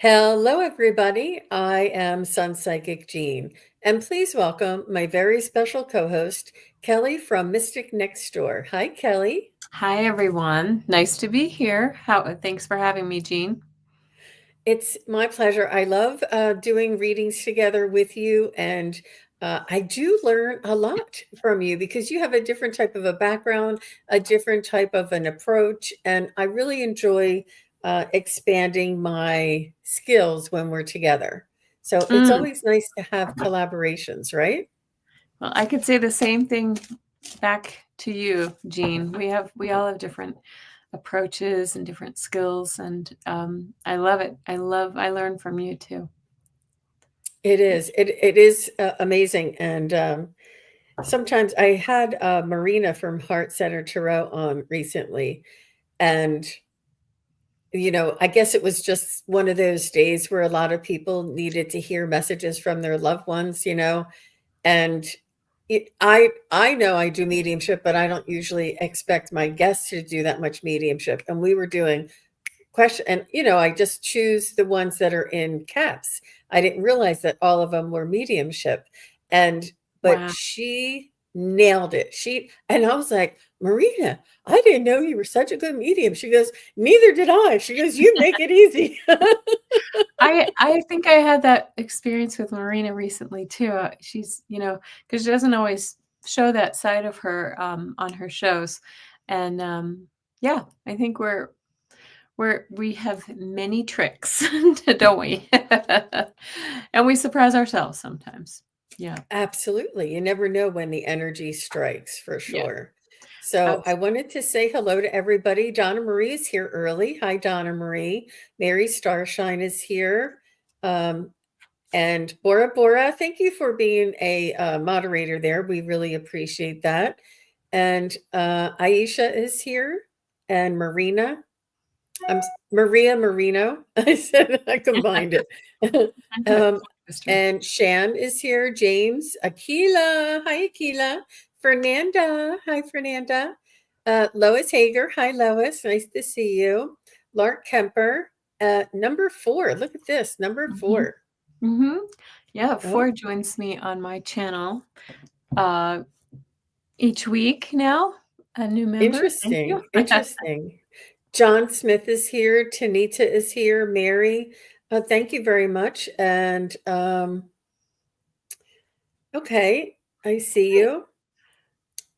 Hello, everybody. I am Sun Psychic Jean, and please welcome my very special co host, Kelly from Mystic Next Door. Hi, Kelly. Hi, everyone. Nice to be here. Thanks for having me, Jean. It's my pleasure. I love doing readings together with you, and I do learn a lot from you because you have a different type of a background, a different type of an approach, and I really enjoy expanding my skills when we're together. So it's Mm. always nice to have collaborations, right? Well, I could say the same thing back to you, Jean. We all have different approaches and different skills, and I love it. I learn from you too. It is. It is amazing, and sometimes I had Marina from Heart Center Tarot on recently, and I guess it was just one of those days where a lot of people needed to hear messages from their loved ones, and I know I do mediumship, but I don't usually expect my guests to do that much mediumship. And we were doing question, and I just choose the ones that are in caps. I didn't realize that all of them were mediumship, and but Wow. she nailed it. And I was like, Marina, I didn't know you were such a good medium. She goes, neither did I. She goes, you make it easy. I think I had that experience with Marina recently too. She's because she doesn't always show that side of her on her shows, and yeah, I think we have many tricks, don't we? And we surprise ourselves sometimes. Yeah. Absolutely. You never know when the energy strikes, for Yeah. sure. So I wanted to say hello to everybody. Donna Marie is here early. Hi, Donna Marie. Mary Starshine is here. Um, and Bora Bora, thank you for being a moderator there. We really appreciate that. And Aisha is here. And Marina. Maria Marino. I said I combined it. um, and Shan is here. James, Akila. Hi, Akila. Fernanda. Hi, Fernanda. Lois Hager. Hi, Lois. Nice to see you. Lark Kemper. Number 4. Look at this. Number Mhm. 4. Mhm. Yeah, Oh, 4 joins me on my channel, uh, each week now, a new member. Thank you. interesting. Interesting. John Smith is here. Tanita is here. Mary. Thank you very much. And okay, I see you.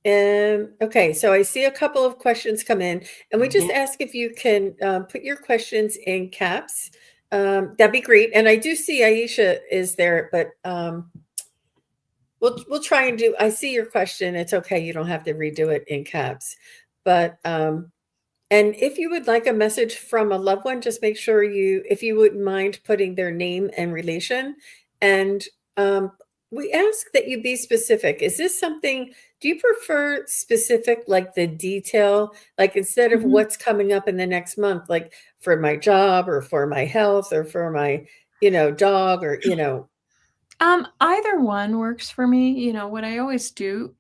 Okay, so I see a couple of questions come in, and we just Yeah. ask if you can put your questions in caps. That'd be great. And I do see Aisha is there, but we'll try and do. I see your question. It's okay. You don't have to redo it in caps, but and if you would like a message from a loved one, just make sure if you wouldn't mind putting their name and relation. And we ask that you be specific. Is this something, do you prefer specific, like the detail, like instead of Mhm. what's coming up in the next month, like for my job or for my health or for my, dog or. Either one works for me. What I always do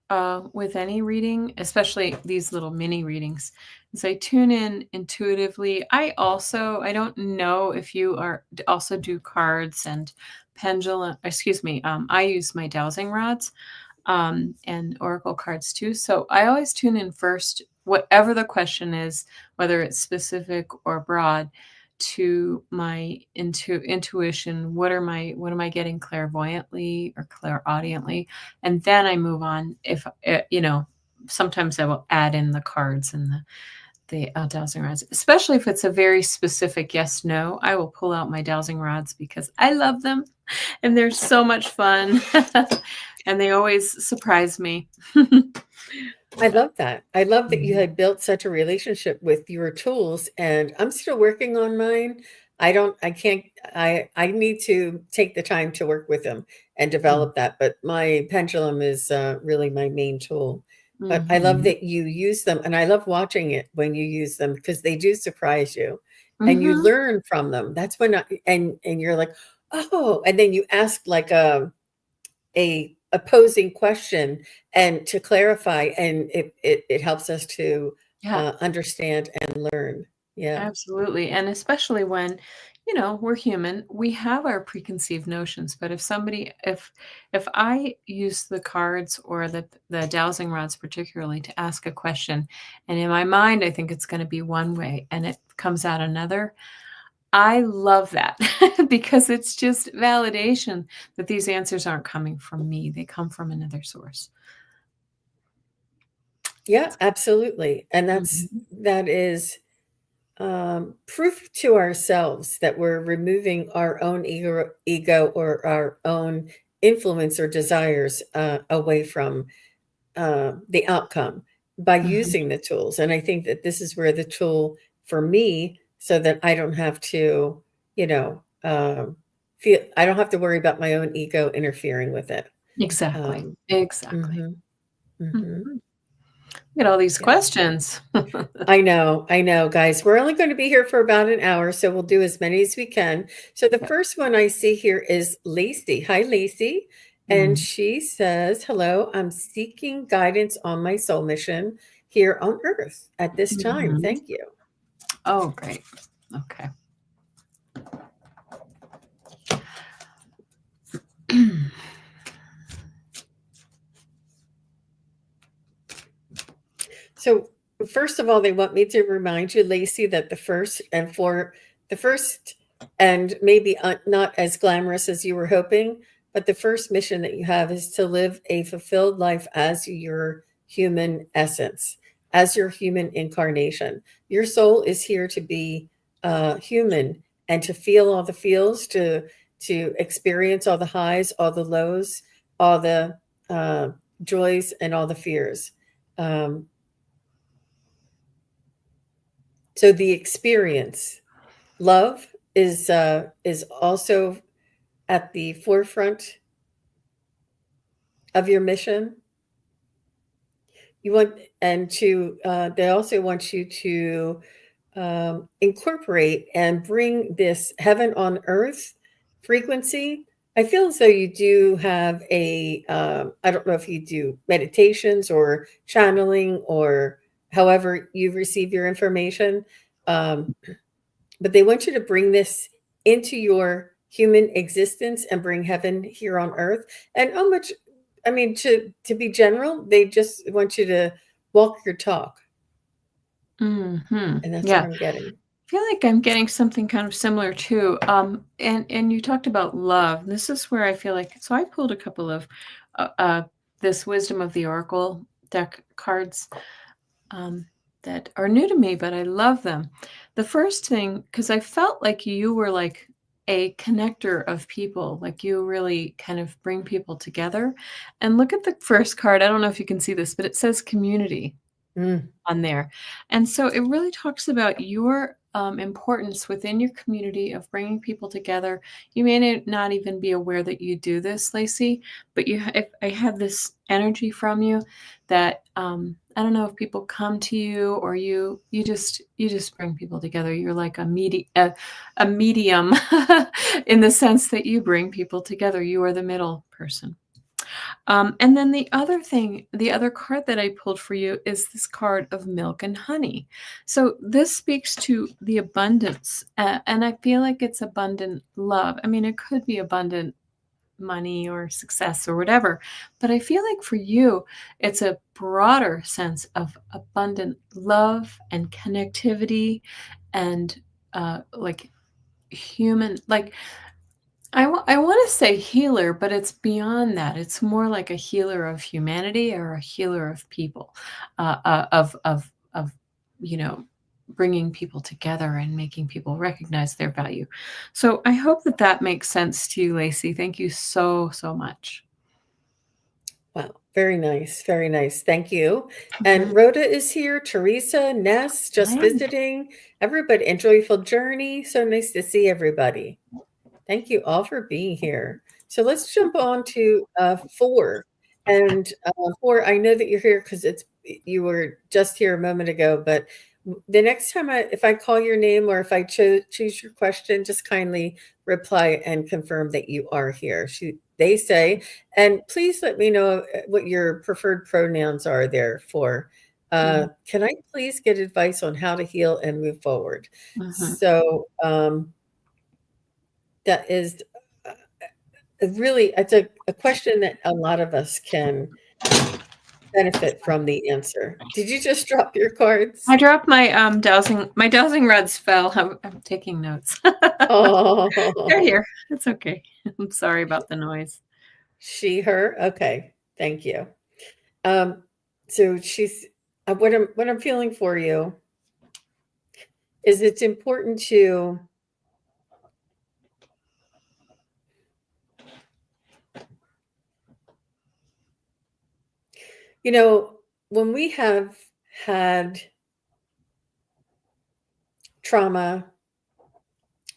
with any reading, especially these little mini readings, is I tune in intuitively. I don't know if you also do cards and pendulum, excuse me, I use my dowsing rods and oracle cards too. So I always tune in first, whatever the question is, whether it's specific or broad, to my intuition. What am I getting clairvoyantly or clairaudiently? And then I move on. If sometimes I will add in the cards and the dowsing rods, especially if it's a very specific yes no. I will pull out my dowsing rods because I love them and they're so much fun. And they always surprise me. I love that. I love that you Mhm. had built such a relationship with your tools, and I'm still working on mine. I can't, I need to take the time to work with them and Mm. develop that. But my pendulum is really my main tool. But I love Mhm. that you use them, and I love watching it when you use them because they do surprise you, and you Mhm. learn from them. That's when, and you're like, oh, and then you ask like a opposing question and to clarify, and it helps us to Yeah, understand and learn. Yeah. absolutely. And especially when, we're human. We have our preconceived notions, but if I use the cards or the dowsing rods particularly to ask a question, and in my mind I think it's going to be one way and it comes out another, I love that because it's just validation that these answers aren't coming from me. They come from another source. Yeah, absolutely. And Mhm. that is proof to ourselves that we're removing our own ego or our own influence or desires away from the outcome by Mhm. using the tools. And I think that this is where the tool for me, so that I don't have to, you know, I don't have to worry about my own ego interfering with it. Exactly. Um, Exactly. mhm, mhm. Mhm. Look at all these Yeah. questions. I know, guys. We're only going to be here for about an hour, so we'll do as many as we can. So the Yep. first one I see here is Lacey. Hi, Lacey. And Mm. she says, hello, I'm seeking guidance on my soul mission here on Earth at this time. Mhm. Thank you. Oh, great. Okay. So, first of all, they want me to remind you, Lacey, that the first and maybe not as glamorous as you were hoping, but the first mission that you have is to live a fulfilled life as your human essence, as your human incarnation. Your soul is here to be human and to feel all the feels, to experience all the highs, all the lows, all the uh, joys, and all the fears. Um, So the experience, love is also at the forefront of your mission. You want and to they also want you to incorporate and bring this heaven on earth frequency. I feel as though you do have I don't know if you do meditations or channeling or however you receive your information. Um, but they want you to bring this into your human existence and bring heaven here on earth. And how much, I mean, to be general, they just want you to walk your talk. Mhm. And that's what Yeah. I'm getting. I feel like I'm getting something kind of similar too. And you talked about love. This is where I feel like so I pulled a couple of this Wisdom of the Oracle deck cards um, that are new to me, but I love them. The first thing, because I felt like you were like a connector of people, like you really kind of bring people together. And look at the first card. I don't know if you can see this, but it says community Mm, on there. And so it really talks about your importance within your community of bringing people together. You may not even be aware that you do this, Lacey, but I have this energy from you that I don't know if people come to you or you just bring people together. You're like a medium in the sense that you bring people together. You are the middle person. And then the other card that I pulled for you is this card of milk and honey. So this speaks to the abundance, and I feel like it's abundant love. I mean, it could be abundant money or success or whatever, but I feel like for you, it's a broader sense of abundant love and connectivity and like human, like I wanna say healer, but it's beyond that. It's more like a healer of humanity or a healer of people, of, you know, bringing people together and making people recognize their value. So I hope that that makes sense to you, Lacey. Thank you so, so much. wow. Very nice. Very nice. Thank you. And Mhm. Rhoda is here. Teresa, Ness, just Right. visiting. Everybody, a joyful journey. So nice to see everybody. Thank you all for being here. So let's jump on to 4. And 4, I know that you're here because you were just here a moment ago, but the next time if I call your name or if I choose your question, just kindly reply and confirm that you are here. They say, and please let me know what your preferred pronouns are there for. Mhm. Can I please get advice on how to heal and move forward? Mhm. So, that is really, it's a question that a lot of us can benefit from the answer. Did you just drop your cards? I dropped my dowsing rods fell. I'm taking notes. They're Oh, here. It's okay. I'm sorry about the noise. she, her. Okay, thank you. Um, so she's what I'm feeling for you is it's important to, you know, when we have had trauma,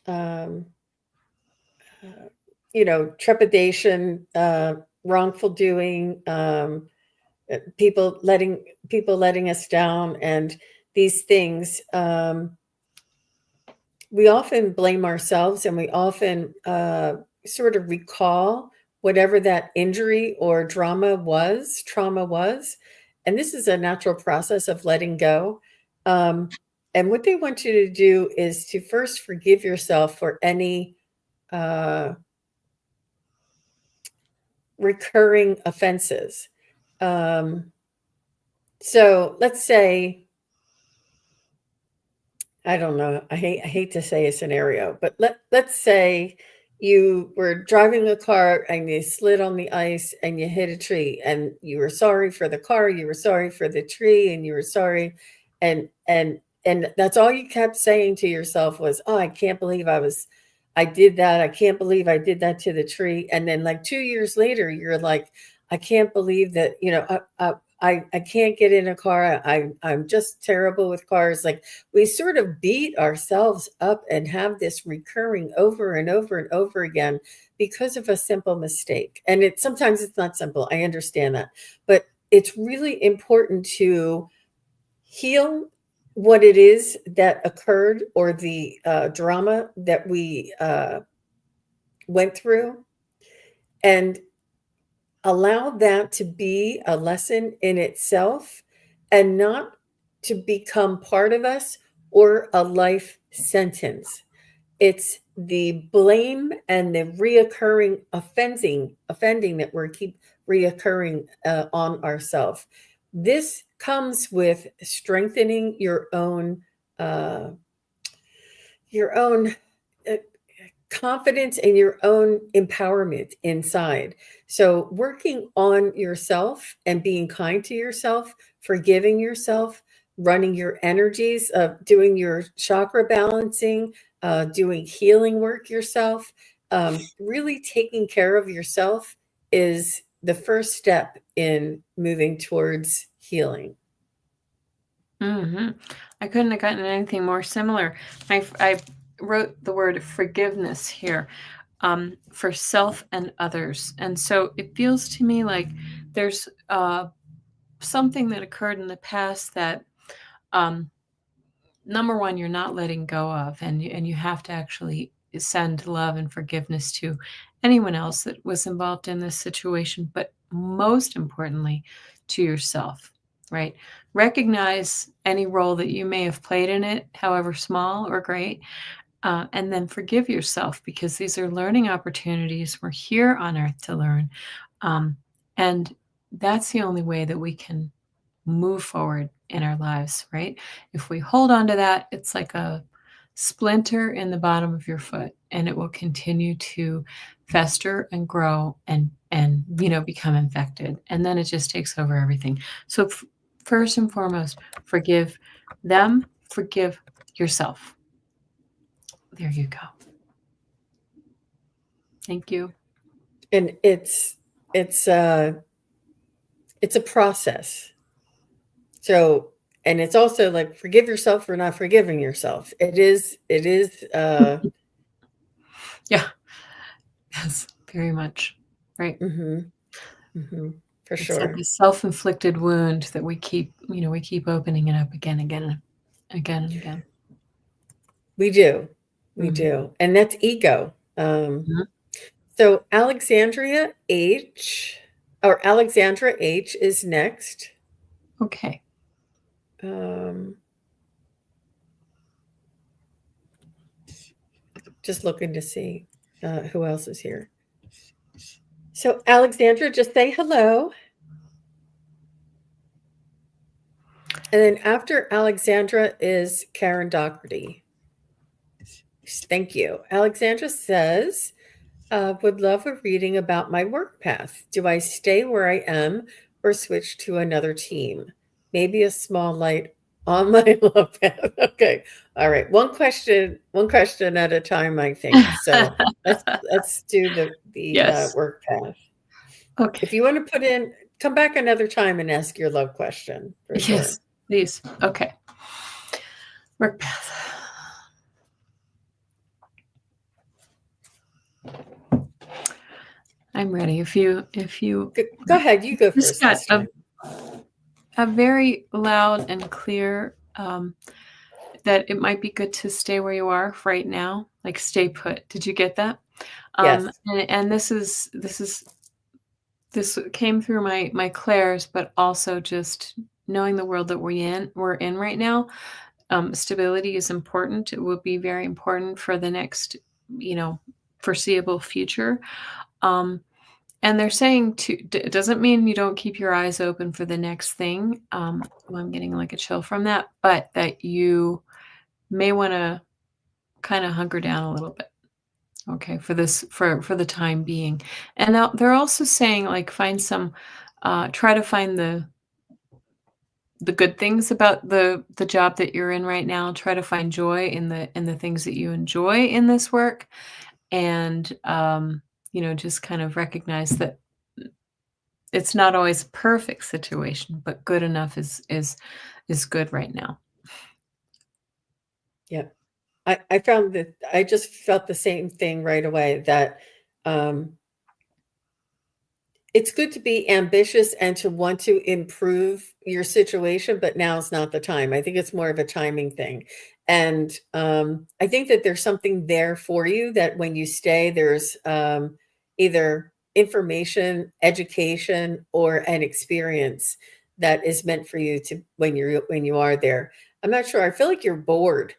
um, trepidation, wrongful doing, people letting us down, and these things. We often blame ourselves, and we often sort of recall whatever that injury or trauma was. And this is a natural process of letting go. And what they want you to do is to first forgive yourself for any uh, recurring offenses. Um, so let's say, I don't know. I hate to say a scenario, but let's say you were driving a car and you slid on the ice and you hit a tree, and you were sorry for the car, you were sorry for the tree, and you were sorry, and that's all you kept saying to yourself was, "Oh, I can't believe I did that. I can't believe I did that to the tree." And then like 2 years later, you're like, "I can't believe that, I can't get in a car. I'm just terrible with cars." Like, we sort of beat ourselves up and have this recurring over and over and over again because of a simple mistake. And sometimes it's not simple. I understand that. But it's really important to heal what it is that occurred, or the drama that we went through, and allow that to be a lesson in itself, and not to become part of us or a life sentence. It's the blame and the reoccurring offending that we're keep reoccurring on ourselves. This comes with strengthening uh, your own uh, confidence and your own empowerment inside. So, working on yourself and being kind to yourself, forgiving yourself, running your energies, doing your chakra balancing, doing healing work yourself, really taking care of yourself is the first step in moving towards healing. I couldn't have gotten anything more similar. I wrote the word forgiveness here, for self and others. And so it feels to me like there's something that occurred in the past that, um, number one, you're not letting go of, and you have to actually send love and forgiveness to anyone else that was involved in this situation, but most importantly, to yourself, right? Recognize any role that you may have played in it, however small or great, and then forgive yourself, because these are learning opportunities. We're here on earth to learn. Um, and that's the only way that we can move forward in our lives, right? If we hold on to that, it's like a splinter in the bottom of your foot, and it will continue to fester and grow and become infected, and then it just takes over everything. So first and foremost, forgive them, forgive yourself. There you go. Thank you. And it's it's a process. So, and it's also like, forgive yourself for not forgiving yourself. It is Yeah. Yes, very much. Right. mhm, mhm, for It's like a sure. self-inflicted wound that we keep opening it up again, again, again and again. We do. We Mhm. do. And that's ego. Mhm. So Alexandra H is next. Okay. Um, just looking to see. Who else is here? So Alexandra, just say hello. And then after Alexandra is Karen Doherty. Thank you. Alexandra says, would love a reading about my work path. Do I stay where I am or switch to another team? Maybe a small light on my love path. Okay. All right. One question at a time, I think. So let's do the Yes. work path. Okay. If you want to come back another time and ask your love question for sure. Yes, please. Okay. Work path. I'm ready. If you go ahead, you go just first got this time. a very loud and clear that it might be good to stay where you are right now, like stay put. Did you get that? Yes. And this came through my clairs, but also just knowing the world that we're in right now. Stability is important. It will be very important for the next, foreseeable future. And they're saying it doesn't mean you don't keep your eyes open for the next thing. I'm getting like a chill from that, but that you may want to kind of hunker down a little bit. Okay, for the time being. And now they're also saying like try to find the good things about the job that you're in right now. Try to find joy in the things that you enjoy in this work, and just kind of recognize that it's not always a perfect situation, but good enough is good right now. Yep. I found that I just felt the same thing right away, that it's good to be ambitious and to want to improve your situation, but now's not the time. I think it's more of a timing thing. And I think that there's something there for you, that when you stay, there's either information, education, or an experience that is meant for you to when you are there. I'm not sure. I feel like you're bored.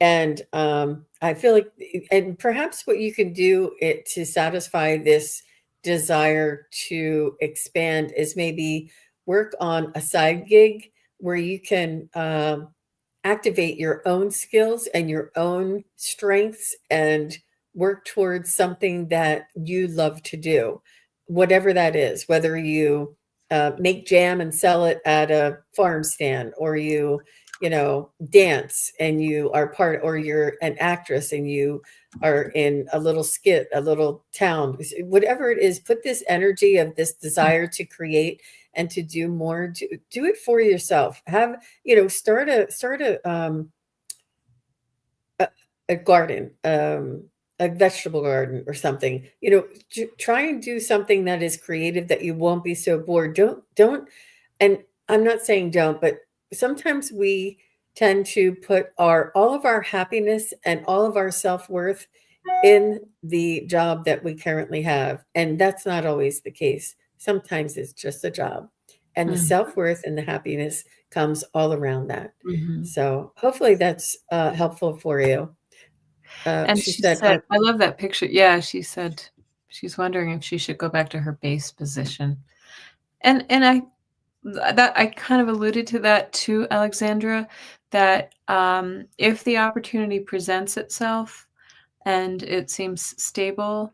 And I feel like, and perhaps what you can do to satisfy this desire to expand is maybe work on a side gig where you can activate your own skills and your own strengths and work towards something that you love to do, whatever that is, whether you make jam and sell it at a farm stand, or you dance and you are part, or you're an actress and you are in a little skit, a little town, whatever it is. Put this energy of this desire to create and to do more. Do it for yourself. Start a garden, a vegetable garden or something. Try and do something that is creative, that you won't be so bored. Don't. And I'm not saying don't, but sometimes we tend to put all of our happiness and all of our self-worth in the job that we currently have. And that's not always the case. Sometimes it's just a job. And the self-worth and the happiness comes all around that. Mhm. So hopefully that's helpful for you. And She she said, said I love that picture. Yeah, she said she's wondering if she should go back to her base position. And I kind of alluded to that too, Alexandra, that, if the opportunity presents itself and it seems stable,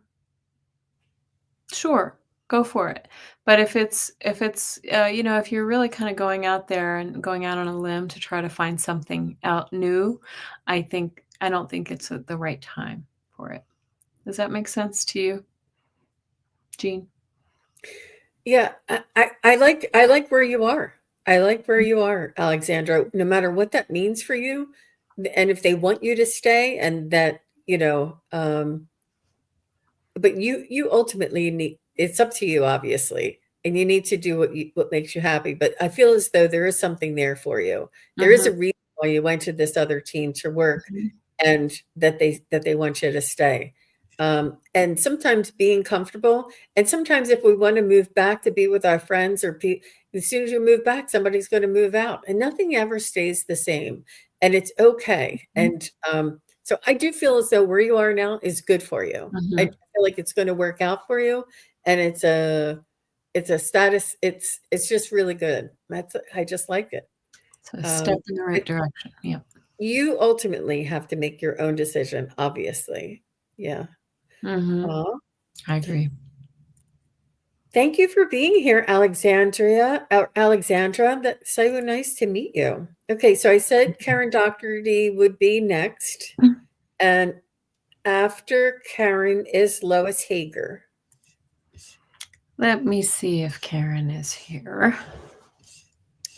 sure, go for it. But if you're really kinda going out there and going out on a limb to try to find something out new, I don't think it's the right time for it. Does that make sense to you, Jean? yeah, I like where you are. I like where you are, Alexandra, no matter what that means for you. And if they want you to stay, and that, but you ultimately need, it's up to you, obviously, and you need to do what makes you happy. But I feel as though there is something there for you. There is Mhm, a reason why you went to this other team to work, mhm, and that they want you to stay. And sometimes being comfortable, and sometimes if we want to move back to be with our friends, as soon as you move back, somebody's going to move out, and nothing ever stays the same, and it's okay. mhm. And So I do feel as though where you are now is good for you. I Mhm. feel like it's going to work out for you, and it's a status. It's just really good. I just like it. So a step Um, in the right it direction. Yeah. you ultimately have to make your own decision, obviously. Yeah. Mhm. Aw. I agree. Thank you for being here, Alexandra. That's so nice to meet you. Okay, so I said Karen Doherty would be next, and after Karen is Lois Hager. Let me see if Karen is here.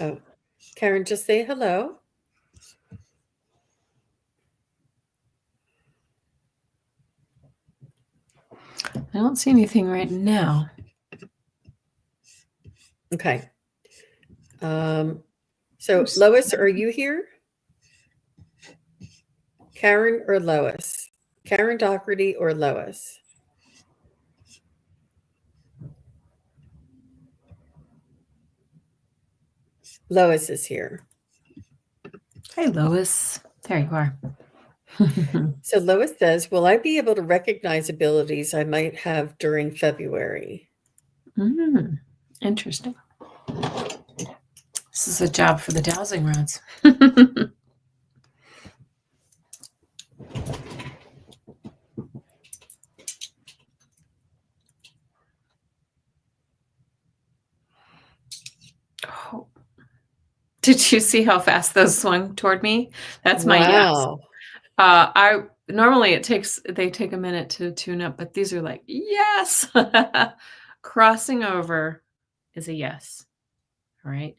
Oh, Karen, just say hello. I don't see anything right now. Okay. So Lois, are you here? Karen or Lois? Karen Doherty or Lois? Lois is here. Hey, Lois. There you are. So Lois says, will I be able to recognize abilities I might have during February? Interesting. This is a job for the dowsing rods. Oh. Did you see how fast those swung toward me? That's my yes. Wow. I normally they take a minute to tune up, but these are like, yes. Crossing over is a yes. All right.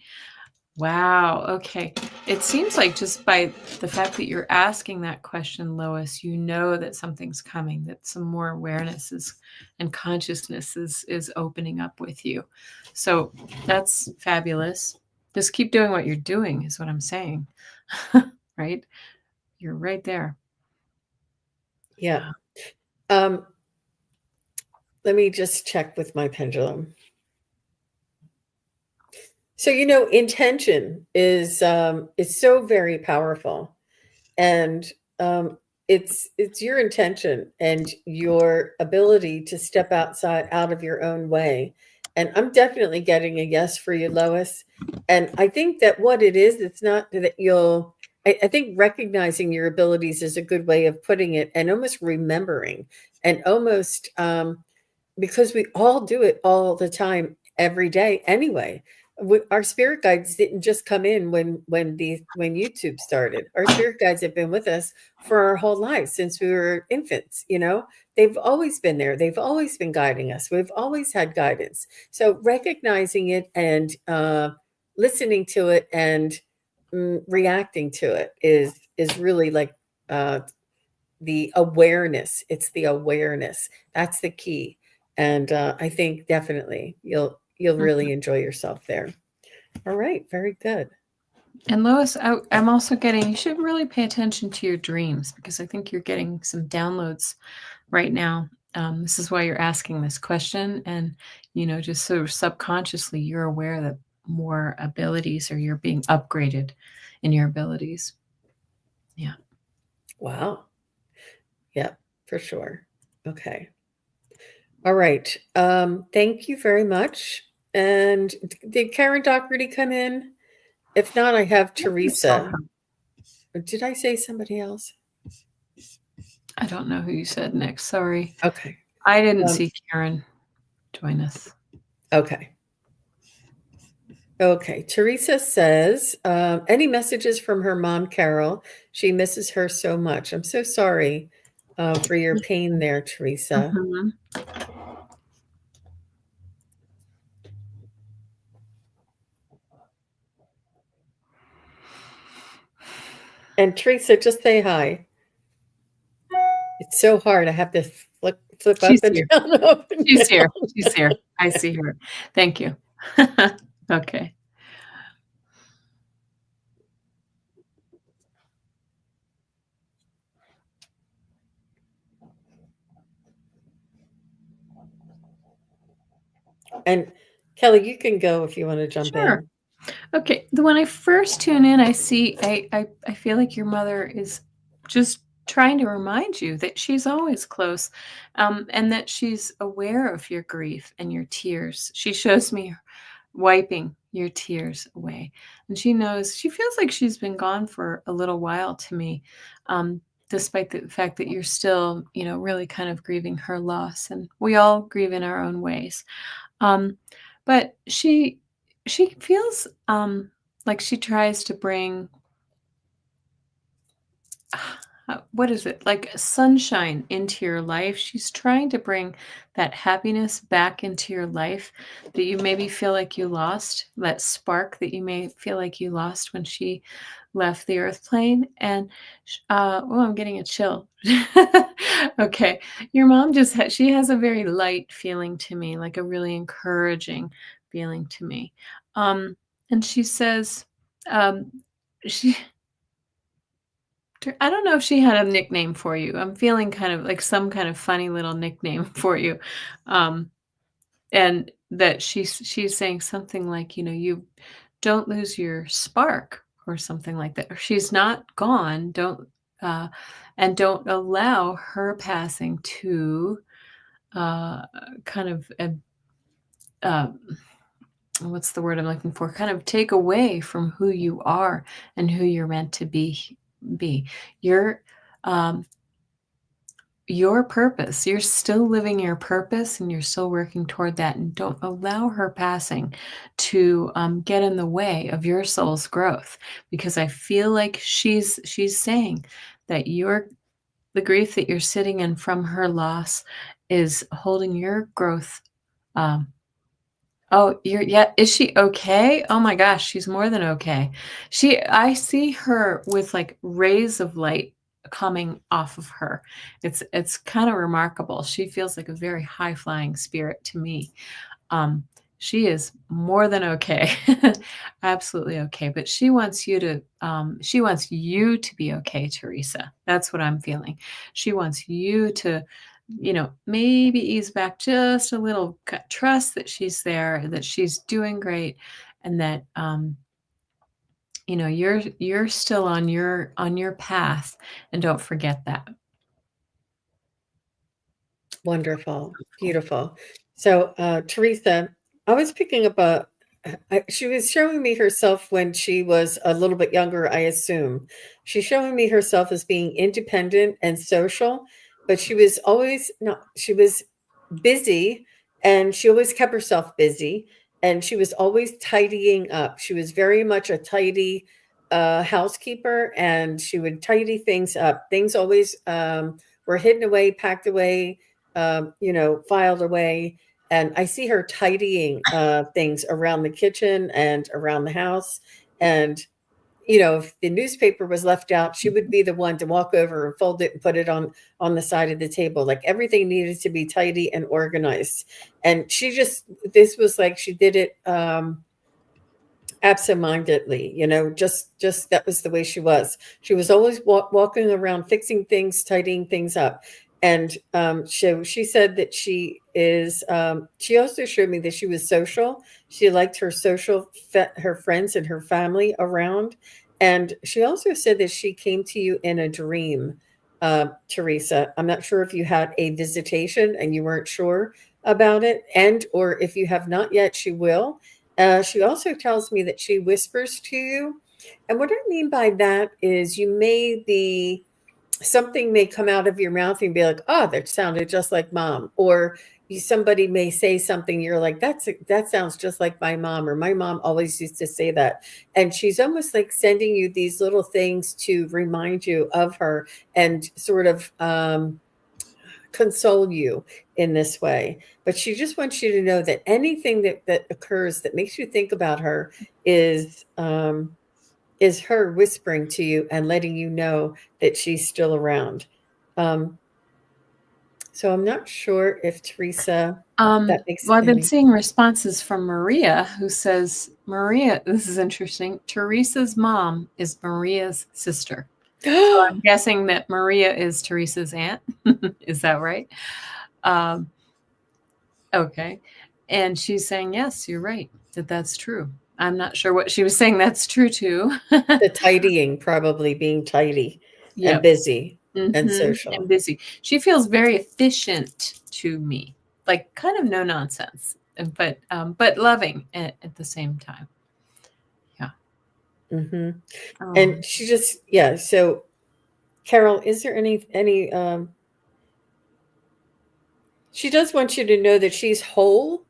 Wow. Okay. It seems like just by the fact that you're asking that question, Lois, you know that something's coming, that some more awareness is and consciousness is opening up with you. So that's fabulous. Just keep doing what you're doing, is what I'm saying. Right? You're right there. Yeah. Um, let me just check with my pendulum. So intention is so very powerful, and it's your intention and your ability to step out of your own way. And I'm definitely getting a yes for you, Lois. And I think that what it is, it's not that I think recognizing your abilities is a good way of putting it, and almost remembering, and almost because we all do it all the time, every day anyway. Our spirit guides didn't just come in when YouTube started. Our spirit guides have been with us for our whole lives since we were infants. They've always been there. They've always been guiding us. We've always had guidance. So recognizing it and listening to it and reacting to it is really like the awareness. It's the awareness. That's the key. And I think definitely you'll really enjoy yourself there. All right, very good. And Lois, I'm also getting, you should really pay attention to your dreams because I think you're getting some downloads right now. This is why you're asking this question. And, just sort of subconsciously, you're aware that more abilities or you're being upgraded in your abilities. Yeah. Wow. Yep, for sure. Okay. All right. Thank you very much. And did Karen Doherty come in? If not, I have I saw Teresa. her. Did I say somebody else? I don't know who you said next. Sorry. Okay. I didn't see Karen join us. Okay. Okay. Teresa says, any messages from her mom, Carol? She misses her so much. I'm so sorry for your pain there, Teresa. Mhm. And Teresa, just say hi. It's so hard. I have to flip up She's and here. down, up and She's here. down. She's here. I see her. Thank you. Okay. And Kelly, you can go if you want to jump Sure. in. Okay. When I first tune in, I see I feel like your mother is just trying to remind you that she's always close, and that she's aware of your grief and your tears. She shows me wiping your tears away. And she knows, she feels like she's been gone for a little while to me, despite the fact that you're still, really kind of grieving her loss. And we all grieve in our own ways. Um, but she feels like she tries to bring what is it? Like sunshine into your life. She's trying to bring that happiness back into your life that you maybe feel like you lost, that spark that you may feel like you lost when she left the earth plane. And, oh, I'm getting a chill. Okay. Your mom she has a very light feeling to me, like a really encouraging feeling to me. And she says, um, she, I don't know if she had a nickname for you. I'm feeling kind of like some kind of funny little nickname for you. Um, and that she's saying something like, you don't lose your spark or something like that. Or she's not gone. Uh, don't allow her passing to uh, kind of uh, what's the word I'm looking for? Kind of take away from who you are and who you're meant to be. You're um, your purpose. You're still living your purpose and you're still working toward that. And don't allow her passing to get in the way of your soul's growth, because I feel like she's saying that the grief that you're sitting in from her loss is holding your growth. Oh, yeah. Is she okay? Oh my gosh, she's more than okay. I see her with like rays of light coming off of her. It's kind of remarkable. She feels like a very high flying spirit to me. Um, she is more than okay. Absolutely okay. But she wants you to be okay, Teresa. That's what I'm feeling. She wants you to maybe ease back just a little, trust that she's there, that she's doing great, and that you're still on your path, and don't forget that. Wonderful. Beautiful. So, Teresa, I was picking up she was showing me herself when she was a little bit younger, I assume. She's showing me herself as being independent and social, but she was always, no, she was busy and she always kept herself busy and she was always tidying up. She was very much a tidy housekeeper and she would tidy things up. Things always were hidden away, packed away, filed away. And I see her tidying things around the kitchen and around the house. And, if the newspaper was left out, she would be the one to walk over and fold it and put it on the side of the table. Like everything needed to be tidy and organized. And this was like she did it absentmindedly, just that was the way she was. She was always walking around, fixing things, tidying things up. And she said that she is, she also showed me that she was social. She liked her her friends and her family around. And she also said that she came to you in a dream, Teresa. I'm not sure if you had a visitation and you weren't sure about it, or if you have not yet, she will. She also tells me that she whispers to you. And what I mean by that is something may come out of your mouth and be like, oh, that sounded just like mom. Or somebody may say something, you're like, that sounds just like my mom, or my mom always used to say that. And she's almost like sending you these little things to remind you of her and sort of console you in this way. But she just wants you to know that anything that occurs that makes you think about her is her whispering to you and letting you know that she's still around. So I'm not sure if Teresa, that makes Well, I've been any. seeing responses from Maria, who says, Maria, this is interesting. Teresa's mom is Maria's sister. So I'm guessing that Maria is Teresa's aunt. Is that right? Okay. And she's saying, yes, you're right, that's true. I'm not sure what she was saying that's true to. The tidying, probably being tidy and Yep. busy. and And social. busy. She feels very efficient to me, like kind of no nonsense, but loving at the same time. Yeah. Hmm. Oh. And she just, yeah. So, Carol, is there any? She does want you to know that she's whole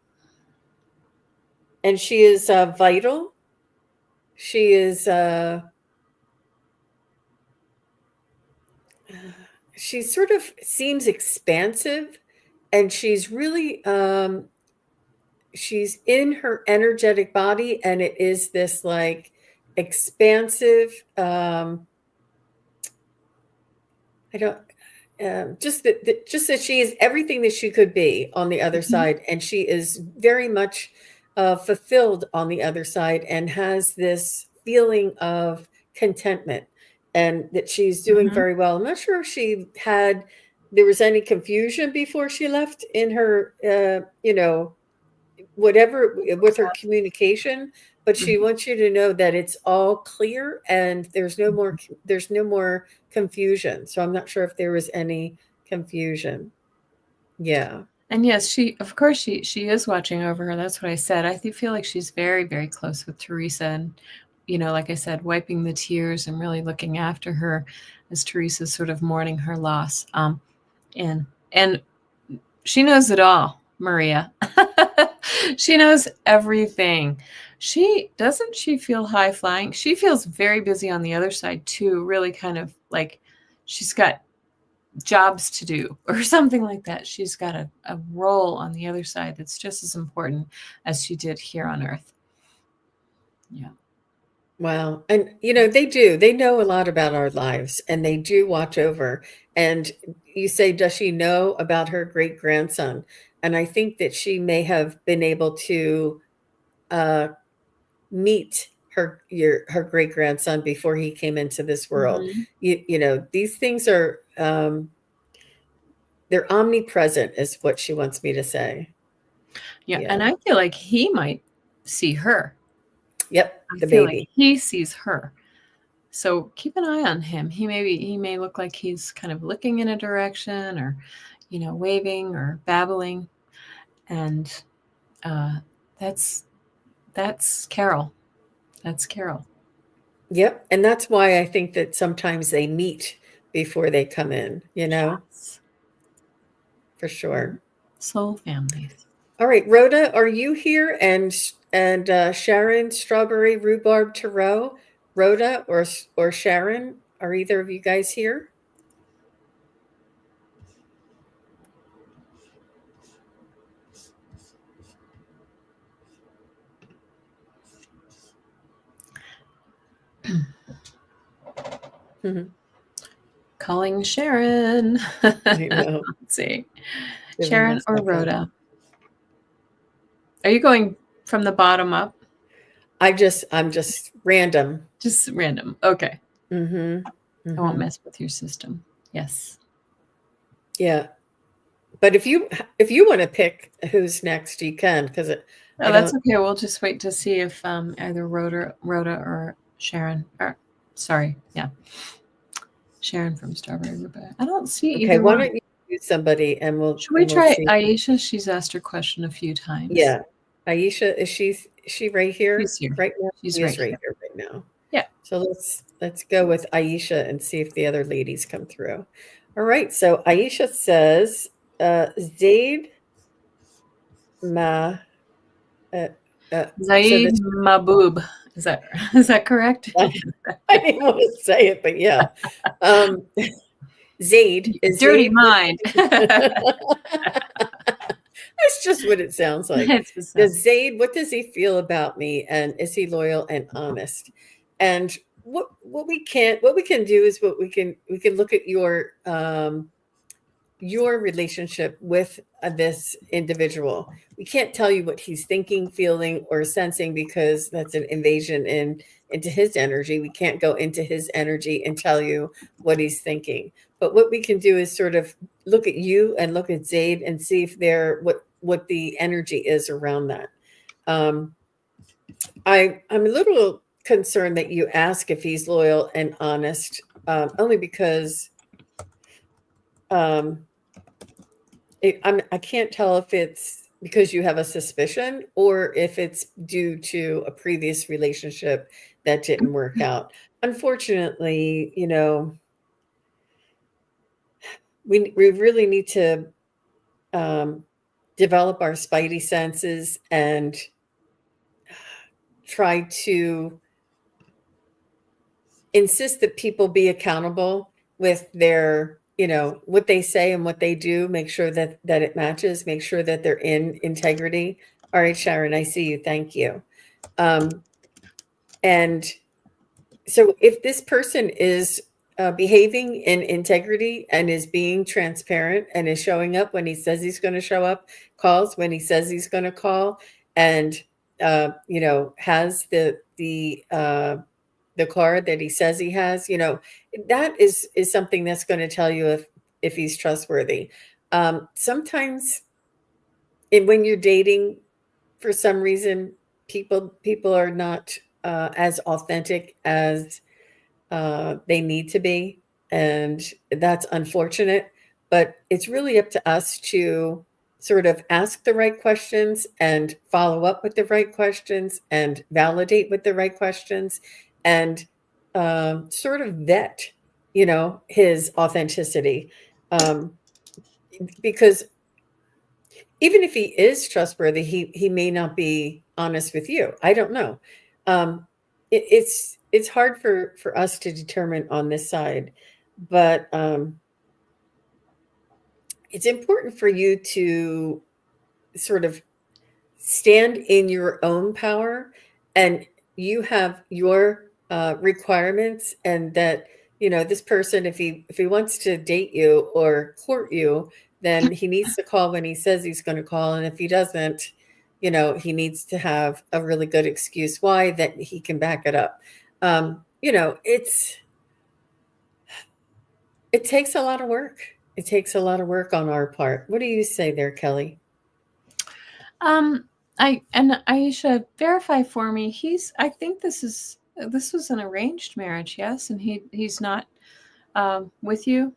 and she is vital. She is. She sort of seems expansive, and she's really she's in her energetic body, and it is this like expansive. I don't. Just that she is everything that she could be on the other Mhm, side, and she is very much fulfilled on the other side, and has this feeling of contentment, and that she's doing mhm, very well. I'm not sure if there was any confusion before she left in her, whatever with her communication, but she mhm, wants you to know that it's all clear and there's no more confusion. So I'm not sure if there was any confusion. Yeah. and yes, of course, she is watching over her. That's what I said. Feel like she's very, very close with Teresa, and like I said, wiping the tears and really looking after her as Teresa's sort of mourning her loss. And and she knows it all, Maria. She knows everything. She feel high flying. She feels very busy on the other side too, really kind of like she's got jobs to do or something like that. She's got a role on the other side that's just as important as she did here on earth. Yeah. Wow. And they know a lot about our lives, and they do watch over. And you say, does she know about her great grandson? And I think that she may have been able to uh, meet her great grandson before he came into this world. Mhm. These things are they're omnipresent, is what she wants me to say. Yeah, Yeah. and I feel like he might see her. Yep. I The feel like baby. he sees her. So keep an eye on him. He may look like he's kind of looking in a direction or, waving or babbling. And uh, that's that's Carol. That's Carol. Yep. And that's why I think that sometimes they meet before they come in, Yes. for Mhm. sure. Soul families. All right, Rhoda, are you here? And Sharon, Strawberry, Rhubarb, Tarot, Rhoda or Sharon, are either of you guys here? Calling Sharon. I know. Let's see. Giving Sharon us or that back. Rhoda? Are you going from the bottom up? I'm just random. Just random. Okay. Mm-hmm. I won't Mm-hmm. mess with your system. Yes. Yeah. But if you want to pick who's next, you can, because Oh, I that's don't. okay. We'll just wait to see if either Rhoda or Sharon, or sorry, yeah, Sharon from Strawberry Rhubarb. I don't see Okay, either why one. don't you choose somebody and we'll Should we and we'll try see. Aisha? She's asked her question a few times. Yeah. Aisha, is she right here She's here. right now? She's She is right right here. here right now. Yeah. So let's go with Aisha and see if the other ladies come through. All right. So Aisha says, Zaid Ma. Uh, so Zaid this Mahbub. Is that correct? I didn't want to say it, but yeah. Um, Zaid is Dirty Zaid. mind. That's just what it sounds like. It's the sound. What does he feel about me? And is he loyal and honest? And what we can do is we can look at your relationship with this individual. We can't tell you what he's thinking, feeling, or sensing, because that's an invasion into his energy. We can't go into his energy and tell you what he's thinking. But what we can do is sort of look at you and look at Zaid and see if what the energy is around that. Um, I'm a little concerned that you ask if he's loyal and honest, only because um, I can't tell if it's because you have a suspicion or if it's due to a previous relationship that didn't work out. Unfortunately, we really need to um, develop our spidey senses and try to insist that people be accountable with their, what they say and what they do. Make sure that it matches. Make sure that they're in integrity. All right, Sharon, I see you. Thank you. And so if this person is behaving in integrity and is being transparent and is showing up when he says he's going to show up, calls when he says he's going to call, and has the car that he says he has, that is something that's going to tell you if he's trustworthy. Sometimes when you're dating, for some reason, people are not as authentic as they need to be, and that's unfortunate. But it's really up to us to sort of ask the right questions and follow up with the right questions and validate with the right questions and sort of vet, his authenticity. Because even if he is trustworthy, he may not be honest with you. I don't know. It's hard for us to determine on this side, but it's important for you to sort of stand in your own power, and you have your requirements, and that this person, if he wants to date you or court you, then he needs to call when he says he's going to call, and if he doesn't, he needs to have a really good excuse why, that he can back it up. It takes a lot of work. It takes a lot of work on our part. What do you say there, Kelly? Aisha, verify for me. I think this was an arranged marriage, yes, and he's not with you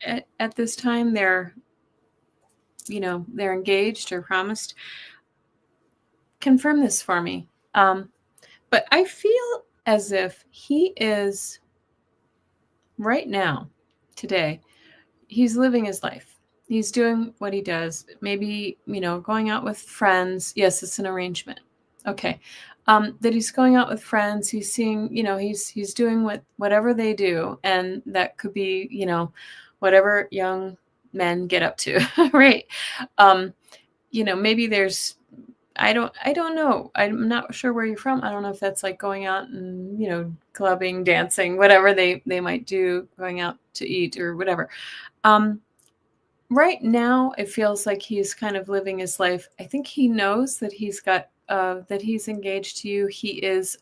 at this time. They're engaged or promised. Confirm this for me. But I feel as if he is right now, today, he's living his life. He's doing what he does. Maybe, going out with friends. Yes, it's an arrangement. Okay. That he's going out with friends. He's seeing, he's doing whatever they do. And that could be, whatever young men get up to. Right. Maybe there's, I don't know. I'm not sure where you're from. I don't know if that's like going out and, clubbing, dancing, whatever they might do, going out to eat or whatever. Right now, it feels like he's kind of living his life. I think he knows that that he's engaged to you. He is,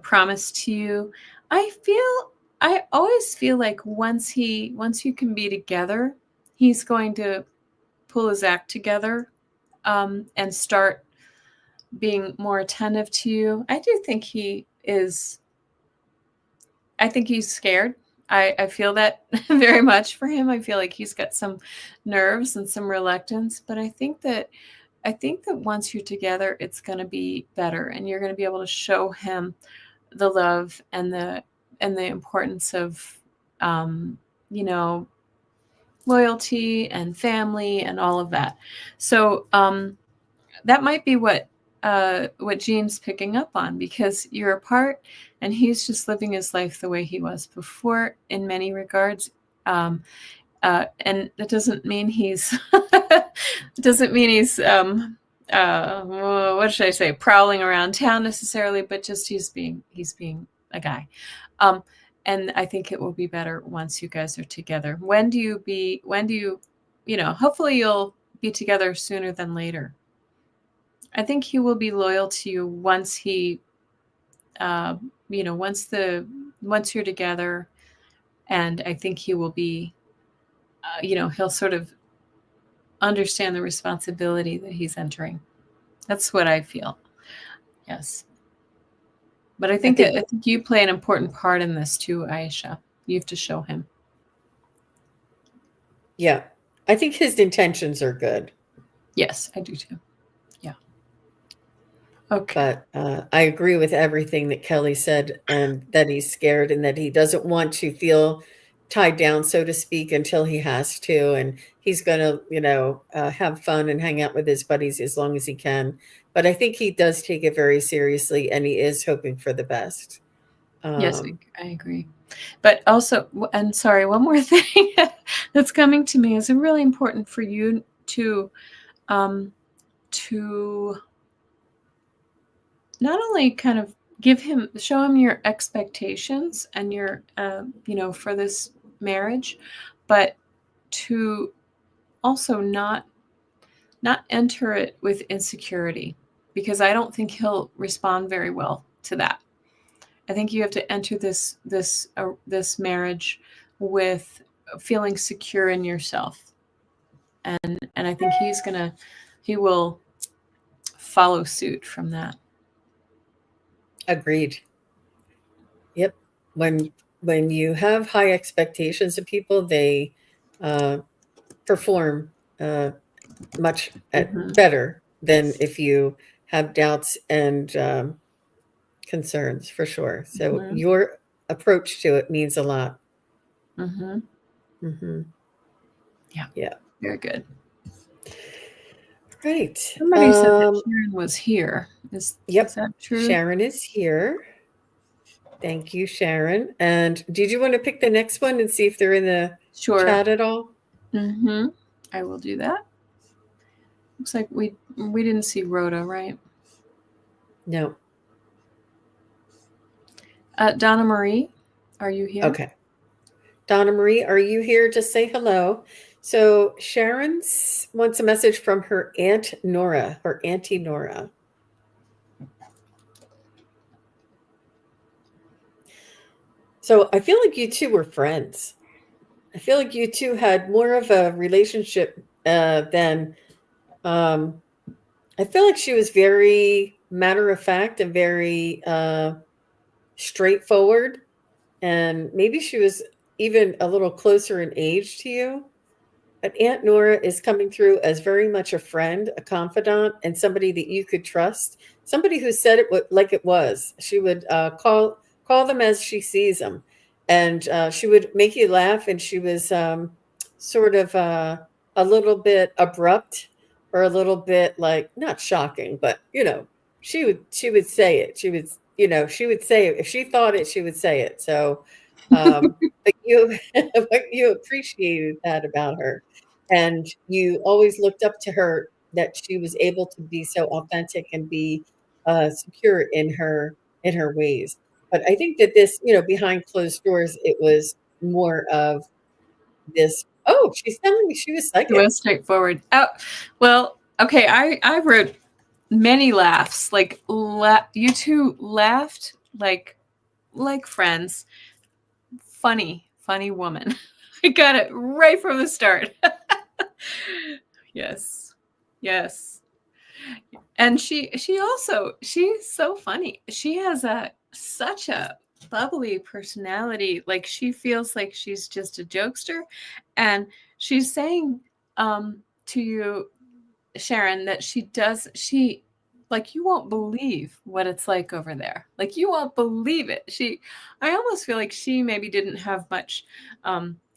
promised to you. I always feel like once you can be together, he's going to pull his act together, and start being more attentive to you. I do think I think he's scared. I feel that very much for him. I feel like he's got some nerves and some reluctance, but I think that once you're together, it's going to be better, and you're going to be able to show him the love and the importance of, loyalty and family and all of that. So that might be what Gene's picking up on, because you're apart and he's just living his life the way he was before in many regards. And it doesn't mean he's what should I say, prowling around town necessarily, but just he's being a guy. And I think it will be better once you guys are together. When do you hopefully you'll be together sooner than later. I think he will be loyal to you once once you're together, and I think he will be, he'll sort of understand the responsibility that he's entering. That's what I feel. Yes. But I think you play an important part in this too, Aisha. You have to show him. Yeah. I think his intentions are good. Yes, I do too. Yeah. Okay. But I agree with everything that Kelly said, and that he's scared and that he doesn't want to feel tied down, so to speak, until he has to. And he's going to, have fun and hang out with his buddies as long as he can. But I think he does take it very seriously, and he is hoping for the best. Yes, Um, I agree. But also, and sorry, one more thing that's coming to me is really important for you um, to not only kind of show him your expectations and your, for this marriage, but to also not enter it with insecurity, because I don't think he'll respond very well to that. I think you have to enter this marriage with feeling secure in yourself, and I think he will follow suit from that. Agreed. Yep. When you have high expectations of people, they uh, perform much Mhm. better than if you have doubts and concerns, for sure. So Mhm. your approach to it means a lot. Mhm. Hmm. Yeah. Yeah. Very good. Right. Somebody said that Sharon was here. Is Yep. that true? Sharon is here. Thank you, Sharon. And did you want to pick the next one and see if they're in the Sure. chat at all? Mhm. I will do that. Looks like we didn't see Rhoda, right? No. Donna Marie, are you here? Okay. Donna Marie, are you here to say hello? So Sharon wants a message from her Aunt Nora, her Auntie Nora. So I feel like you two were friends. I feel like you two had more of a relationship than I feel like she was very matter of fact and very straightforward. And maybe she was even a little closer in age to you. But Aunt Nora is coming through as very much a friend, a confidant, and somebody that you could trust. Somebody who said it like it was. She would call them as she sees them, and she would make you laugh. And she was sort of a little bit abrupt, or a little bit like not shocking, but she would say it. She would say it if she thought it. She would say it. So, but you but you appreciated that about her, and you always looked up to her, that she was able to be so authentic and be secure in her ways. But I think that this, behind closed doors, it was more of this. Oh, she's telling me she was It psychic. was straightforward. Oh, well, okay. I wrote many laughs. Like you two laughed like friends. Funny woman. I got it right from the start. Yes. Yes. And she's so funny. She has such a bubbly personality. Like she feels like she's just a jokester, and she's saying to you, Sharon, that she like, you won't believe what it's like over there. Like you won't believe it. I almost feel like she maybe didn't have much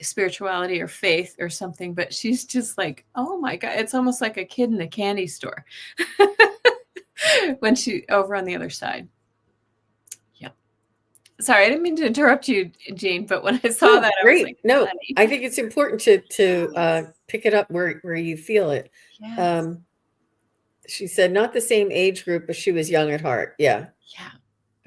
spirituality or faith or something, but she's just like, oh my God, it's almost like a kid in a candy store when she over on the other side. Yeah. Sorry, I didn't mean to interrupt you, Jean, but when I saw No, that, I was like, great. No, honey. I think it's important to pick it up where you feel it. Yes. Um, she said not the same age group, but she was young at heart. Yeah. Yeah.